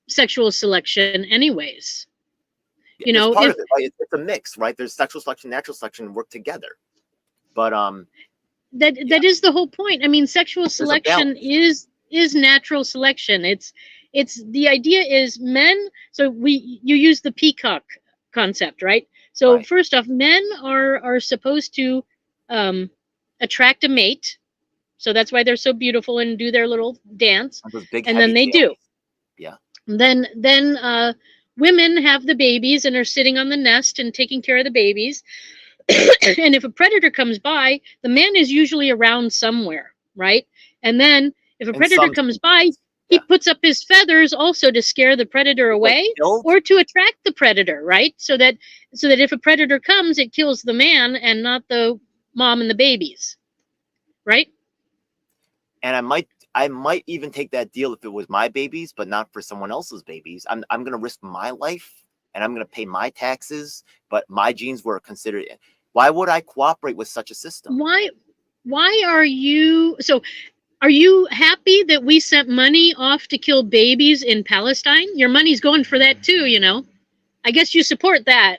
sexual selection anyways. You It's know, part if of it, right? It's a mix, right? There's sexual selection, natural selection work together. But that is the whole point. I mean, sexual selection is natural selection. It's the idea is men. So you use the peacock concept, right? So right. First off, men are supposed to attract a mate. So that's why they're so beautiful and do their little dance. Those big, And then they tails. do. Yeah. Then women have the babies and are sitting on the nest and taking care of the babies. And if a predator comes by, the man is usually around somewhere, right? And then if a predator comes by, he puts up his feathers also to scare the predator away or to attract the predator, right? So that if a predator comes, it kills the man and not the mom and the babies, right? And I might even take that deal if it was my babies, but not for someone else's babies. I'm going to risk my life and I'm going to pay my taxes, but my genes were considered. Why would I cooperate with such a system? Why are you so? Are you happy that we sent money off to kill babies in Palestine? Your money's going for that too, you know. I guess you support that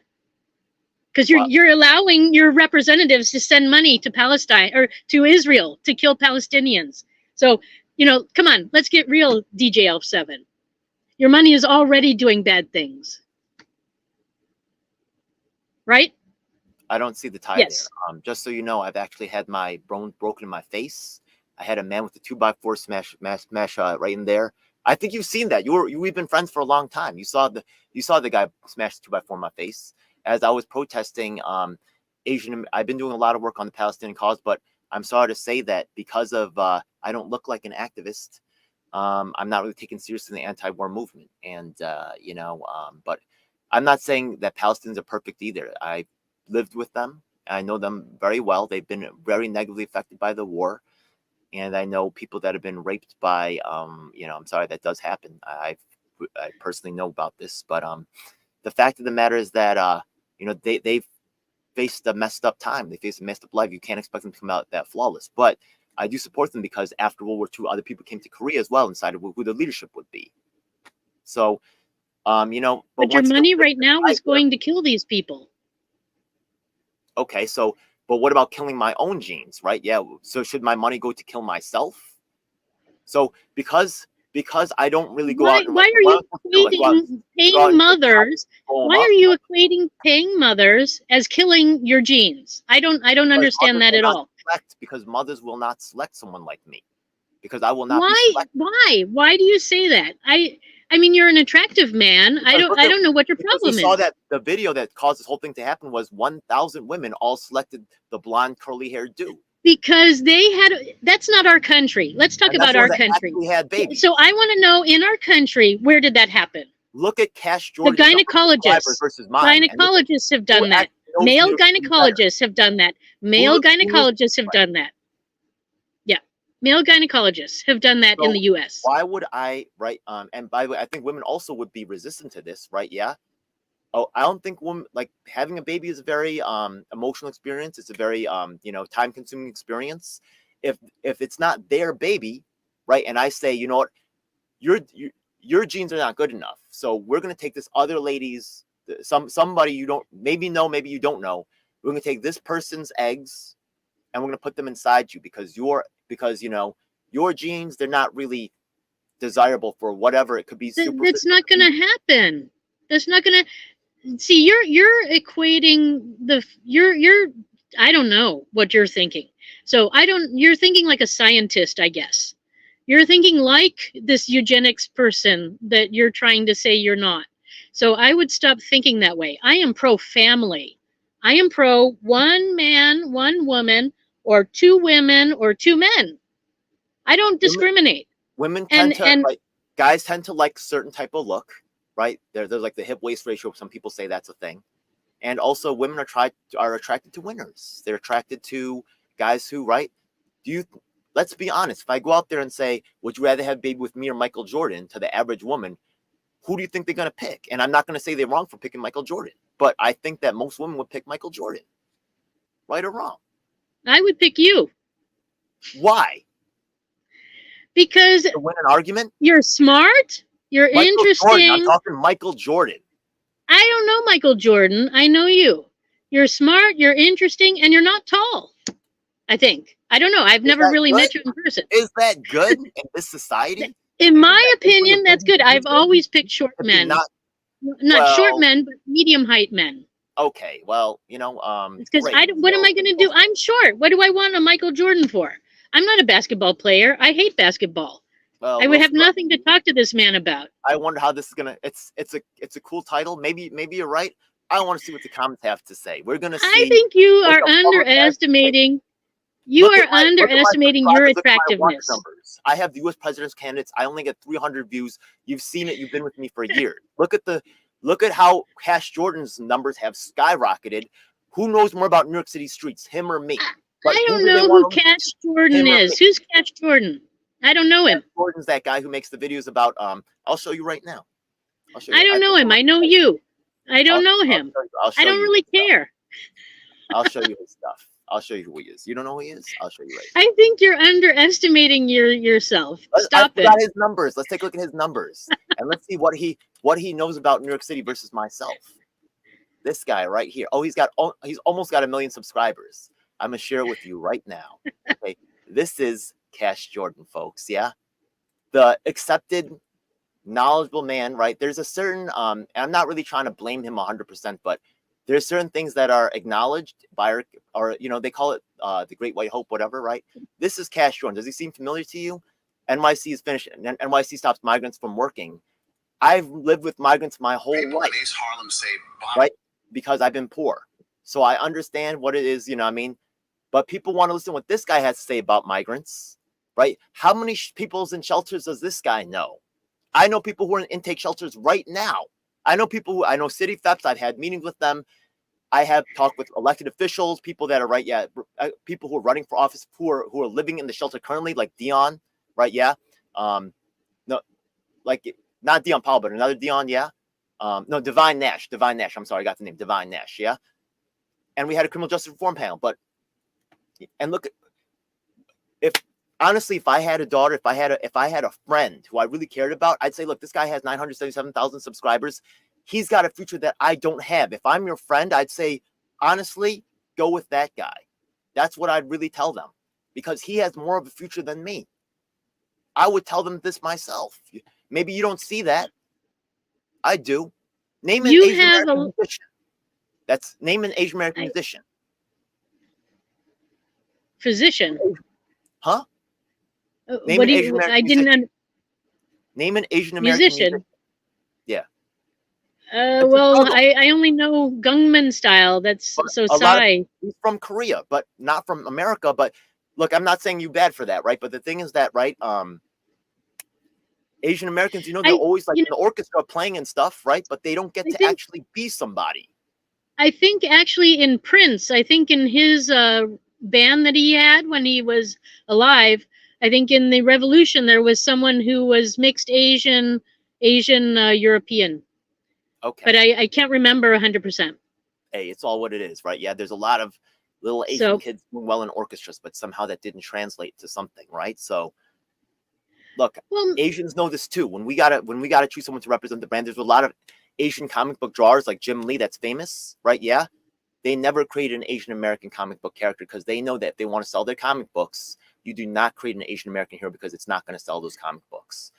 because you're allowing your representatives to send money to Palestine or to Israel to kill Palestinians. So, you know, come on, let's get real, DJ Elf 7. Your money is already doing bad things, right? I don't see the tie there. Just so you know, I've actually had my bone broken in my face. I had a man with a 2x4 smash right in there. I think you've seen that. We've been friends for a long time. You saw the guy smash the 2x4 in my face as I was protesting Asian. I've been doing a lot of work on the Palestinian cause, but I'm sorry to say that because of I don't look like an activist. I'm not really taken seriously in the anti-war movement, and but I'm not saying that Palestinians are perfect either. I lived with them. I know them very well. They've been very negatively affected by the war. And I know people that have been raped by, I'm sorry, that does happen. I personally know about this, but the fact of the matter is that, they've faced a messed up time. They faced a messed up life. You can't expect them to come out that flawless. But I do support them because after World War II, other people came to Korea as well and decided who the leadership would be. So, But your money right now is going to kill these people. Okay, so, but what about killing my own genes, right? Yeah, so should my money go to kill myself? So because I don't really go out. Why are you equating paying mothers? Why are you equating paying mothers as killing your genes? I don't understand that at all. Because mothers will not select someone like me. Because I will not be selected. Why do you say that? I mean, you're an attractive man. I don't know what your problem is. We saw that the video that caused this whole thing to happen was 1,000 women all selected the blonde curly haired dude. Because that's not our country. Let's talk about our country. Had babies. So I want to know, in our country, where did that happen? Look at Cash Jordan. The gynecologists. Versus mine. Gynecologists have done that. Male gynecologists have done that. Male gynecologists have done that. Yeah. Male gynecologists have done that in the U.S. Why would I, right? And by the way, I think women also would be resistant to this, right? Yeah. Oh, I don't think having a baby is a very emotional experience. It's a very time consuming experience. If it's not their baby, right? And I say, you know what, your genes are not good enough, so we're gonna take this other lady's somebody you don't maybe know, maybe you don't know. We're gonna take this person's eggs and we're gonna put them inside you because your genes, they're not really desirable for whatever it could be. That's not gonna happen. That's not gonna. See, you're equating you're I don't know what you're thinking. So you're thinking like a scientist, I guess. You're thinking like this eugenics person that you're trying to say you're not. So I would stop thinking that way. I am pro family. I am pro one man, one woman, or two women or two men. I don't discriminate. Women tend And to like, guys tend to like certain type of look, right? There's like the hip waist ratio. Some people say that's a thing. And also women are attracted to winners. They're attracted to guys who, right? Let's be honest. If I go out there and say, would you rather have a baby with me or Michael Jordan, to the average woman, who do you think they're going to pick? And I'm not going to say they're wrong for picking Michael Jordan, but I think that most women would pick Michael Jordan. Right or wrong? I would pick you. Why? Because to win an argument? You're smart. You're interesting. Jordan. I'm talking Michael Jordan. I don't know Michael Jordan. I know you. You're smart. You're interesting, and you're not tall. I think. I don't know. I've never really met you in person. Is that good in this society? In my opinion, that's good. I've always picked short men. Not short men, but medium height men. Okay, well, you know, because what am I going to do? I'm short. What do I want a Michael Jordan for? I'm not a basketball player. I hate basketball. Well, I would have nothing to talk to this man about. I wonder how this is gonna. It's a cool title. Maybe you're right. I want to see what the comments have to say. We're gonna see. I think you are underestimating. You are underestimating your attractiveness. I have the U.S. president's candidates. I only get 300 views. You've seen it. You've been with me for years. Look at how Cash Jordan's numbers have skyrocketed. Who knows more about New York City streets, him or me? But I don't know who Cash Jordan is. Who's Cash Jordan? I don't know him. Cash Jordan's that guy who makes the videos about. I'll show you right now. I don't know him. I know you. I don't know him. I don't really care. I'll show you his stuff. I'll show you who he is. You don't know who he is? I'll show you right now. I think you're underestimating yourself. Stop it. His numbers. Let's take a look at his numbers and let's see what he knows about New York City versus myself. This guy right here. Oh, he's almost got 1 million subscribers. I'm gonna share it with you right now. Okay, this is Cash Jordan, folks. Yeah, the accepted, knowledgeable man. Right? There's a certain and I'm not really trying to blame him 100%, but there's certain things that are acknowledged by or you know, they call it the Great White Hope, whatever. Right? This is Cash Jordan. Does he seem familiar to you? NYC is finished, and NYC stops migrants from working. I've lived with migrants my whole life. Right? Because I've been poor, so I understand what it is. You know what I mean? But people want to listen to what this guy has to say about migrants, right? How many people's in shelters does this guy know? I know people who are in intake shelters right now. I know city FEPs. I've had meetings with them. I have talked with elected officials, people that are people who are running for office, who are living in the shelter currently, like Dion, right? Yeah. No, like not Dion Powell, but another Dion. Yeah. No, Divine Nash. I'm sorry, I got the name. Divine Nash. Yeah. And we had a criminal justice reform panel, and look, if I had a daughter, if I had a friend who I really cared about, I'd say, look, this guy has 977,000 subscribers. He's got a future that I don't have. If I'm your friend, I'd say, honestly, go with that guy. That's what I'd really tell them, because he has more of a future than me. I would tell them this myself. Maybe you don't see that. I do. Name an Asian American musician. Name an Asian American musician. Physician. Huh? Name an Asian American musician. Yeah. Well, I only know Gangnam Style. That's so Psy. He's from Korea, but not from America. But look, I'm not saying you bad for that, right? But the thing is that, right? Asian Americans, you know, they're always like in the orchestra playing and stuff, right? But they don't get to actually be somebody. I think actually in Prince, I think in his band that he had when he was alive, I think in the Revolution there was someone who was mixed Asian European. Okay. But I can't remember 100%. Hey, it's all what it is, right? Yeah, there's a lot of little Asian kids doing well in orchestras, but somehow that didn't translate to something, right? So look, Asians know this too. When we gotta choose someone to represent the brand, there's a lot of Asian comic book drawers like Jim Lee that's famous, right? Yeah. They never created an Asian American comic book character because they know that if they want to sell their comic books, you do not create an Asian American hero because it's not going to sell those comic books.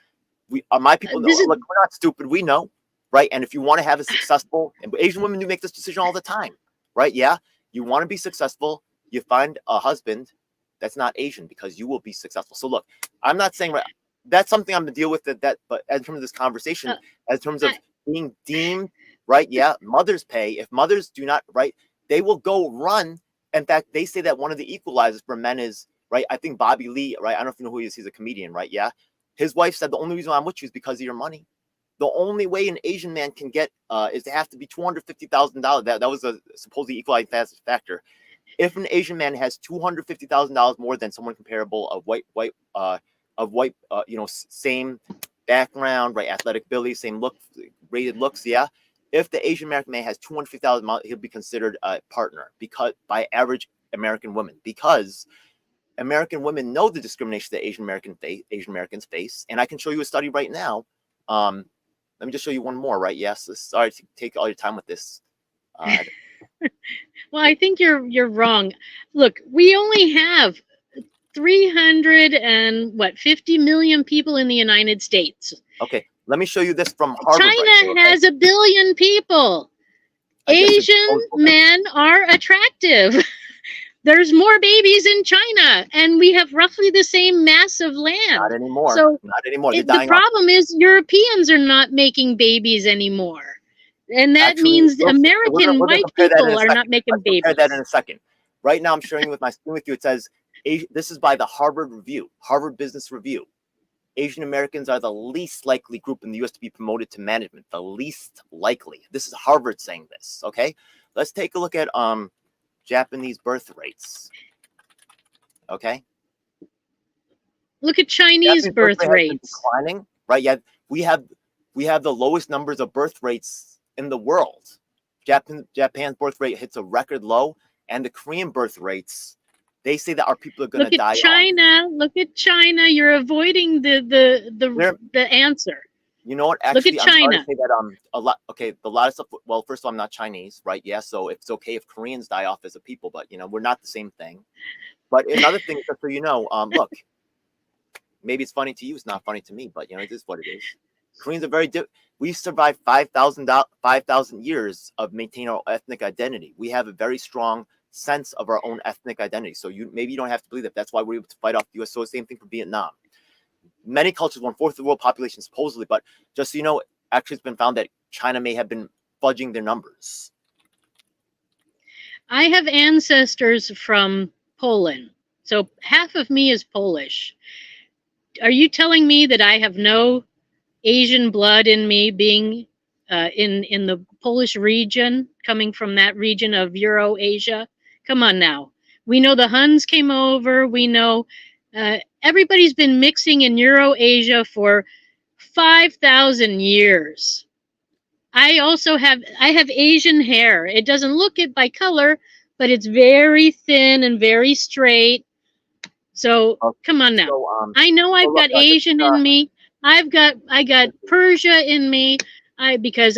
My people know. Look, we're not stupid. We know, right? And if you want to have a successful, and Asian women do make this decision all the time, right? Yeah. You want to be successful, you find a husband that's not Asian, because you will be successful. So look, I'm not saying that's something I'm gonna deal with but in terms of this conversation, as terms of being deemed, right? Yeah, mothers pay. If mothers do not, right, they will go run. In fact, they say that one of the equalizers for men is, right, I think Bobby Lee, right? I don't know if you know who he is. He's a comedian, right? Yeah. His wife said, the only reason I'm with you is because of your money. The only way an Asian man can get is to have to be $250,000. That was a supposedly equalizing factor. If an Asian man has $250,000 more than someone comparable of white, same background, right, athletic ability, same look, rated looks, yeah. If the Asian American man has 250,000, he'll be considered a partner, because by average American women, because American women know the discrimination that Asian Americans face, and I can show you a study right now. Let me just show you one more, right? Yes, sorry to take all your time with this. Well, I think you're wrong. Look, we only have 350 million people in the United States. Okay, let me show you this from Harvard. China right here, okay? has 1 billion people. Asian men are attractive. There's more babies in China, and we have roughly the same mass of land. Not anymore. So not anymore. The problem is Europeans are not making babies anymore. And that means American white people are not making babies. Compare that in a second. Right now, I'm sharing with my screen with you. It says, this is by the Harvard Business Review. Asian Americans are the least likely group in the U.S. to be promoted to management. The least likely. This is Harvard saying this. Okay, let's take a look at Japanese birth rates. Okay. Look at Chinese birth rates. Declining, right? Yeah, we have the lowest numbers of birth rates in the world. Japan's birth rate hits a record low, and the Korean birth rates, they say that our people are going to die. Look at China. You're avoiding the answer. You know what? Actually, look at China. I'm sorry to say that a lot of stuff. Well, first of all, I'm not Chinese, right? Yeah, so it's okay if Koreans die off as a people, but we're not the same thing. But another thing, just so you know, look, maybe it's funny to you, it's not funny to me, but it is what it is. Koreans are very we've survived 5,000 years of maintaining our ethnic identity. We have a very strong sense of our own ethnic identity. So maybe you don't have to believe that. That's why we're able to fight off the US. So the same thing for Vietnam. Many cultures, 1/4 of the world population supposedly, but just so you know, actually it's been found that China may have been fudging their numbers. I have ancestors from Poland, so half of me is Polish. Are you telling me that I have no Asian blood in me, being in the Polish region, coming from that region of Euro-Asia? Come on now. We know the Huns came over. We know everybody's been mixing in Euro-Asia for 5,000 years. I have Asian hair. It doesn't look it by color, but it's very thin and very straight. So come on now. So, I know I've got Asian in me. I got Persia in me. Because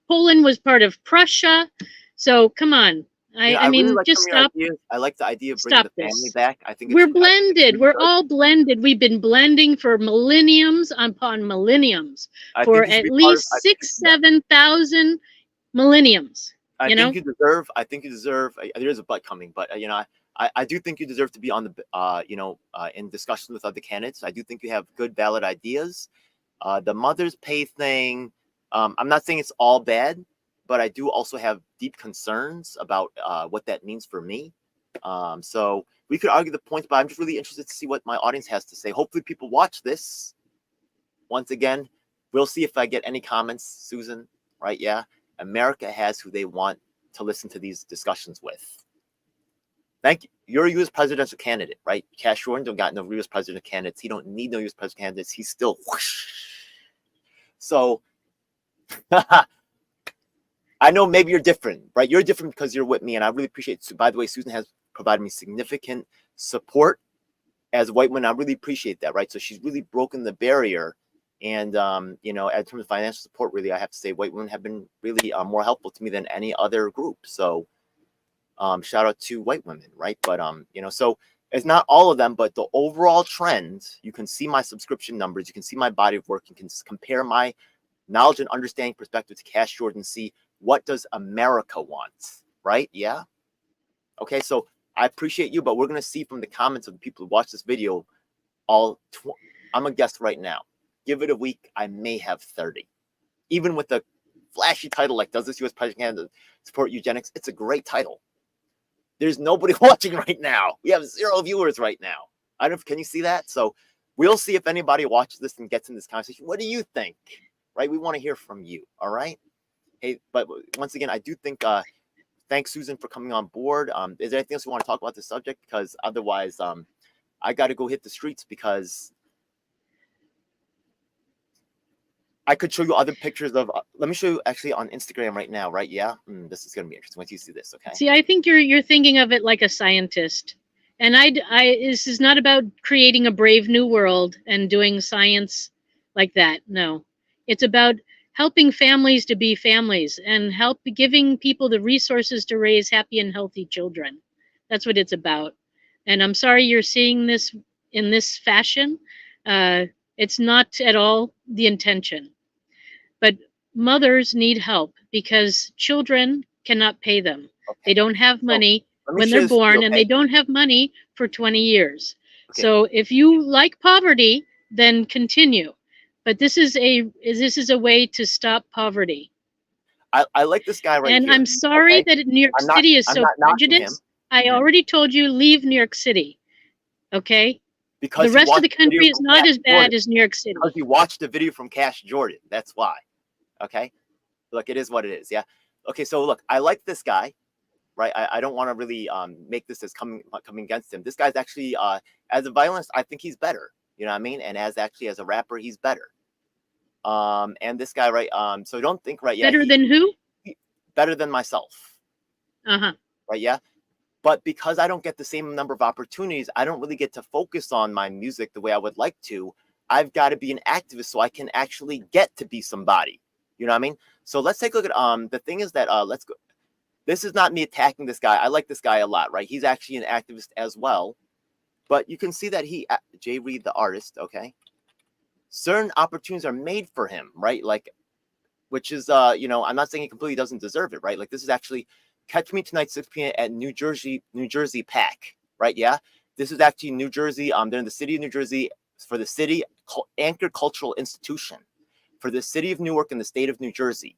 Poland was part of Prussia. So come on. I mean, really just stop. I like the idea of bringing the family back. I think we're blended. We're all blended. We've been blending for millenniums upon millenniums, for at least 6,000-7,000 millenniums. I think you deserve. There is a but coming, but I do think you deserve to be on the in discussions with other candidates. I do think you have good, valid ideas. The mother's pay thing, I'm not saying it's all bad, but I do also have deep concerns about what that means for me. So we could argue the points, but I'm just really interested to see what my audience has to say. Hopefully people watch this. Once again, we'll see if I get any comments, Susan, right? Yeah. America has who they want to listen to these discussions with. Thank you. You're a U.S. presidential candidate, right? Cash Jordan don't got no U.S. president candidates. He don't need no U.S. president candidates. He's still whoosh. So I know maybe you're different, right? You're different because you're with me, and I really appreciate it. By the way, Susan has provided me significant support as a white woman. I really appreciate that, right? So she's really broken the barrier. And, in terms of financial support, really, I have to say white women have been really more helpful to me than any other group. So shout out to white women, right? But, so it's not all of them, but the overall trend, you can see my subscription numbers. You can see my body of work. You can compare my knowledge and understanding perspective to Cash Jordan, see what does America want, right? Yeah. Okay, so I appreciate you, but we're gonna see from the comments of the people who watch this video, I'm gonna guess right now. Give it a week, I may have 30. Even with the flashy title like "Does this U.S. President support eugenics?" It's a great title. There's nobody watching right now. We have 0 viewers right now. I don't know. Can you see that? So we'll see if anybody watches this and gets in this conversation. What do you think? Right? We want to hear from you. All right. Hey, but once again, I do think. Thanks, Susan, for coming on board. Is there anything else you want to talk about this subject? Because otherwise, I got to go hit the streets because I could show you other pictures of. Let me show you actually on Instagram right now. Right? Yeah. This is gonna be interesting once you see this. Okay. See, I think you're thinking of it like a scientist, and this is not about creating a brave new world and doing science like that. No, it's about helping families to be families and giving people the resources to raise happy and healthy children. That's what it's about. And I'm sorry you're seeing this in this fashion. It's not at all the intention. But mothers need help because children cannot pay them. Okay. They don't have money when they're born, and they don't have money for 20 years. Okay. So if you like poverty, then continue. But this is a way to stop poverty. I like this guy right and here. I'm sorry that New York City is so prejudiced. I already told you, leave New York City. Okay? Because the rest of the country is not as bad as New York City. Because you watched the video from Cash Jordan. That's why. Okay? Look, it is what it is. Yeah. Okay, so look, I like this guy, right? I don't want to really make this as coming against him. This guy's actually, as a violinist, I think he's better. You know what I mean? And as a rapper, he's better. And this guy, right? So don't think, right? Yeah. Better than who? Better than myself. Uh-huh. Right? Yeah. But because I don't get the same number of opportunities, I don't really get to focus on my music the way I would like to. I've got to be an activist so I can actually get to be somebody. You know what I mean? So let's take a look at the thing is that let's go. This is not me attacking this guy. I like this guy a lot, right? He's actually an activist as well. But you can see that Jay Reed, the artist, okay? Certain opportunities are made for him, right? Like, which is, I'm not saying he completely doesn't deserve it, right? Like, this is actually Catch Me Tonight, 6 p.m. at New Jersey PAC, right? Yeah. This is actually New Jersey. They're in the city of New Jersey for the city anchored cultural institution for the city of Newark and the state of New Jersey.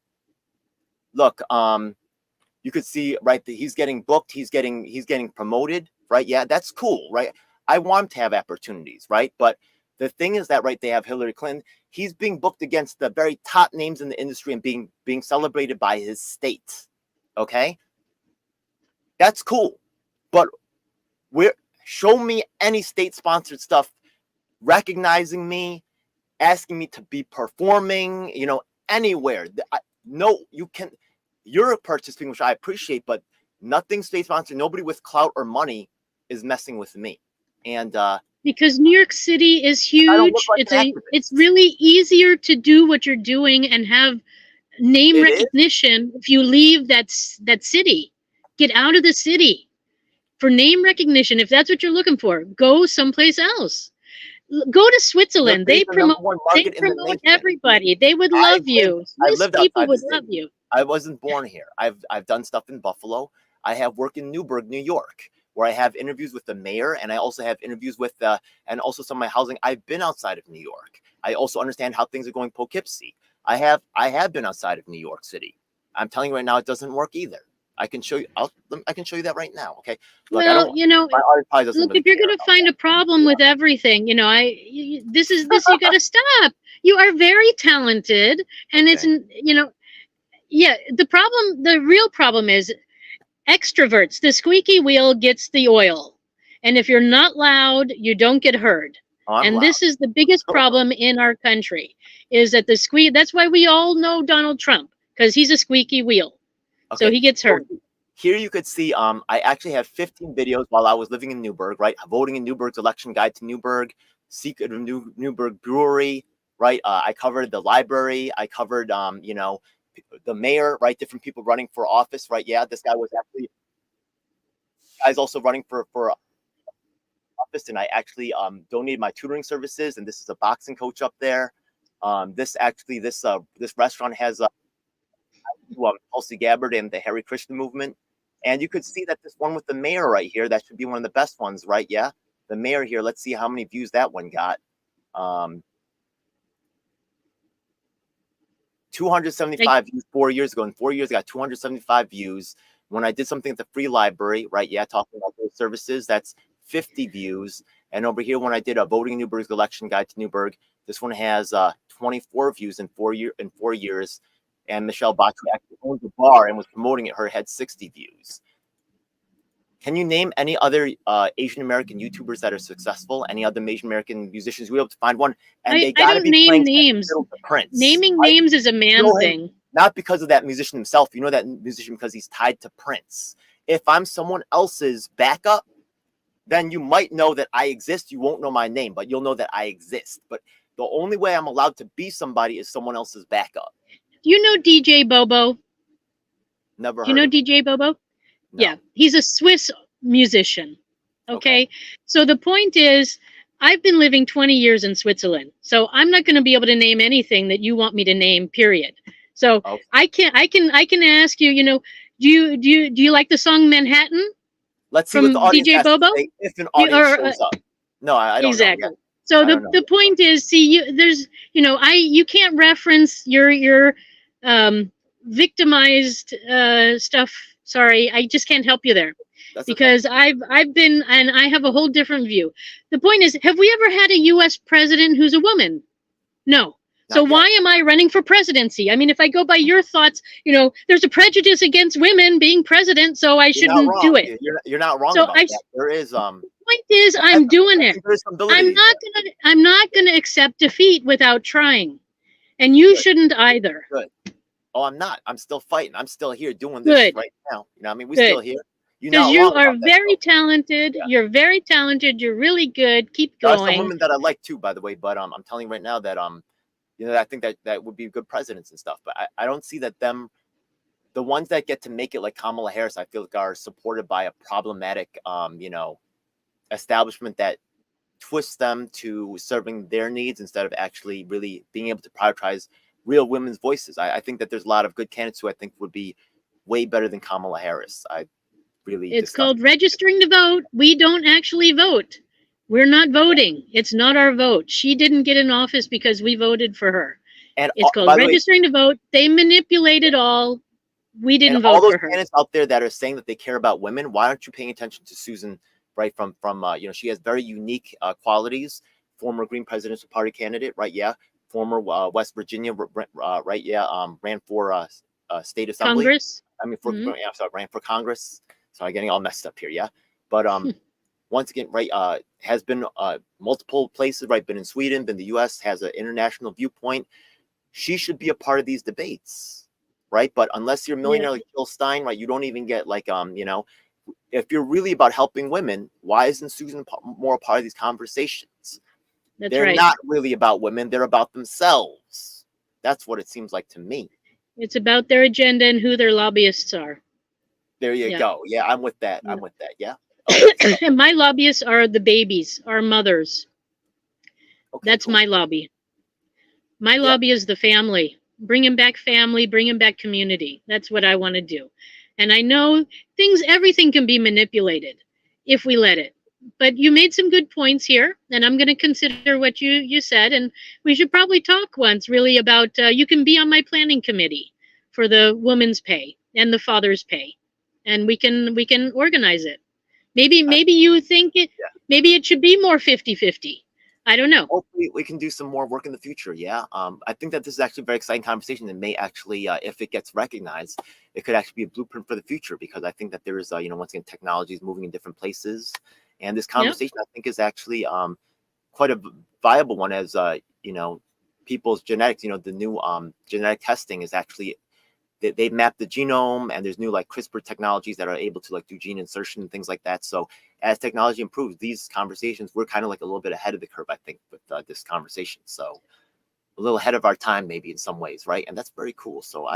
Look, you could see, right, that he's getting booked, he's getting promoted, right? Yeah, that's cool, right? I want him to have opportunities, right? But the thing is that, right, they have Hillary Clinton. He's being booked against the very top names in the industry and being celebrated by his state. Okay? That's cool. But show me any state-sponsored stuff recognizing me, asking me to be performing, anywhere. No, you can. You're participating, which I appreciate, but nothing state-sponsored. Nobody with clout or money is messing with me. And because New York City is huge, it's really easier to do what you're doing and have name recognition if you leave that city. Get out of the city for name recognition. If that's what you're looking for, go someplace else. Go to Switzerland. They promote everybody. They would love you. Swiss people would love you. I wasn't born here. I've done stuff in Buffalo. I have work in Newburgh, New York, where I have interviews with the mayor, and I also have interviews with and also some of my housing. I've been outside of New York. I also understand how things are going Poughkeepsie. I have been outside of New York City. I'm telling you right now, it doesn't work either. I can show you. I can show you that right now. Okay. Look, well, look, if you're going to find a problem with everything, this you got to stop. You are very talented, and it's, yeah. The real problem is extroverts. The squeaky wheel gets the oil, and if you're not loud, you don't get heard. And this is the biggest problem in our country, is that that's why we all know Donald Trump, because he's a squeaky wheel. Okay. So he gets hurt. Here you could see, I actually have 15 videos while I was living in Newburgh, right? Voting in Newburgh's election guide to Newburgh, secret of Newburgh Brewery, right? I covered the library. I covered, the mayor, right? Different people running for office, right? Yeah, this guy was actually, guy's also running for office, and I actually donated my tutoring services, and this is a boxing coach up there. This restaurant has Tulsi Gabbard and the Hare Krishna movement. And you could see that this one with the mayor right here, that should be one of the best ones, right? Yeah, the mayor here. Let's see how many views that one got. 275 views 4 years ago. In 4 years, I got 275 views. When I did something at the free library, right? Yeah, talking about those services, that's 50 views. And over here, when I did a voting in Newburgh's election guide to Newburgh, this one has 24 views in 4 years. And Michelle Bach, who actually owns a bar and was promoting it, her had 60 views. Can you name any other Asian American YouTubers that are successful? Any other Asian American musicians? We were able to find one, and they got to be name playing names. Prince. Naming names is a man thing. Not because of that musician himself. You know that musician because he's tied to Prince. If I'm someone else's backup, then you might know that I exist. You won't know my name, but you'll know that I exist. But the only way I'm allowed to be somebody is someone else's backup. Do you know DJ Bobo? Never heard. Do you know DJ Bobo? No. Yeah, he's a Swiss musician. Okay. So the point is, I've been living 20 years in Switzerland, so I'm not going to be able to name anything that you want me to name, period. So I can ask you, do you like the song Manhattan? Let's see what the audience DJ Bobo? If an audience shows up. No, I don't exactly. know yet. So the point is, see, you can't reference your victimized stuff. Sorry, I just can't help you there. That's because okay. I've been, and I have a whole different view. The point is, have we ever had a U.S. president who's a woman? No. So why am I running for presidency? I mean, if I go by your thoughts, there's a prejudice against women being president, so I shouldn't do it. You're not wrong about that. There is The point is, I'm doing it. I'm not gonna accept defeat without trying, and you shouldn't either. Good. Oh, I'm not. I'm still fighting. I'm still here doing this right now. You know what I mean? We're still here. Because you are very talented. Yeah. You're very talented. You're really good. Keep going. There are some women that I like too, by the way. But I'm telling you right now that I think that would be good presidents and stuff. But I don't see that the ones that get to make it like Kamala Harris, I feel like are supported by a problematic establishment that twists them to serving their needs instead of actually really being able to prioritize real women's voices. I think that there's a lot of good candidates who I think would be way better than Kamala Harris. It's called registering to vote. We don't actually vote. We're not voting. It's not our vote. She didn't get in office because we voted for her. And it's called registering to vote. They manipulate it all. We didn't vote for her. All those candidates out there that are saying that they care about women, why aren't you paying attention to Susan? Right from she has very unique qualities. Former Green Presidential Party candidate, right? Yeah. Former West Virginia, right? Yeah. Ran for state assembly. Congress. I mean, ran for Congress. Sorry, getting all messed up here. Yeah, but once again, right? Has been multiple places. Right, been in Sweden, been in the U.S. Has an international viewpoint. She should be a part of these debates, right? But unless you're a millionaire like Jill Stein, right? You don't even get like if you're really about helping women, why isn't Susan more a part of these conversations? They're not really about women. They're about themselves. That's what it seems like to me. It's about their agenda and who their lobbyists are. There you go. Yeah, I'm with that. I'm with that. Yeah. Okay. And my lobbyists are the babies, our mothers. Okay, that's cool. My lobby. My lobby is the family. Bringing back family, bringing back community. That's what I want to do. And I know everything can be manipulated if we let it. But you made some good points here, and I'm going to consider what you said. And we should probably talk once really about, you can be on my planning committee for the woman's pay and the father's pay. And we can organize it. Maybe you think maybe it should be more 50-50. I don't know. Hopefully we can do some more work in the future. Yeah. I think that this is actually a very exciting conversation and may actually, if it gets recognized, it could actually be a blueprint for the future, because I think that there is, once again, technology is moving in different places. And this conversation, I think, is actually quite a viable one, as, people's genetics, the new genetic testing is actually, they map the genome, and there's new like CRISPR technologies that are able to like do gene insertion and things like that. So as technology improves, these conversations, we're kind of like a little bit ahead of the curve, I think, with this conversation. So a little ahead of our time, maybe in some ways, right? And that's very cool. So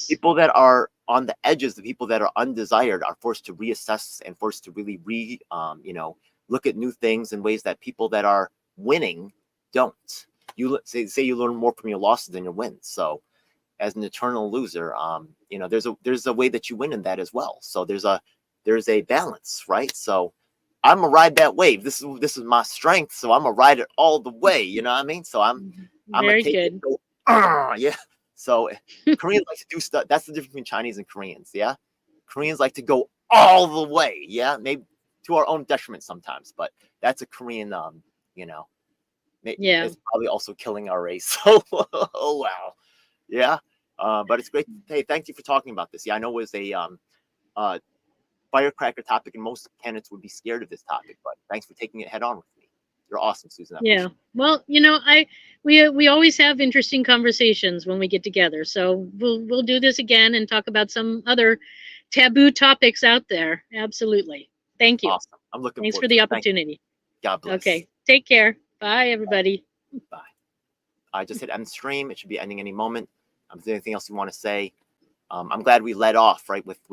people that are on the edges, the people that are undesired, are forced to reassess and forced to really look at new things in ways that people that are winning don't. You say you learn more from your losses than your wins. So as an eternal loser. You know, there's a way that you win in that as well. So there's a balance, right? So I'm gonna ride that wave. This is my strength, so I'm gonna ride it all the way. You know what I mean? So I'm gonna Very take good. it. Go, yeah. So Koreans like to do stuff. That's the difference between Chinese and Koreans. Yeah, Koreans like to go all the way. Yeah, maybe to our own detriment sometimes, but that's a Korean. You know, Yeah. it's probably also killing our race. So, oh wow, yeah. But it's great. Hey, thank you for talking about this. Yeah, I know it was a uh, firecracker topic, and most candidates would be scared of this topic. But thanks for taking it head on with me. You're awesome, Susan. I Yeah. appreciate it. Well, we always have interesting conversations when we get together. So we'll do this again and talk about some other taboo topics out there. Absolutely. Thank you. Awesome. I'm looking Thanks forward for to the it. Thank you. opportunity. God bless. Okay. Take care. Bye, everybody. Bye. I just hit end stream. It should be ending any moment. Is there anything else you want to say? I'm glad we led off right with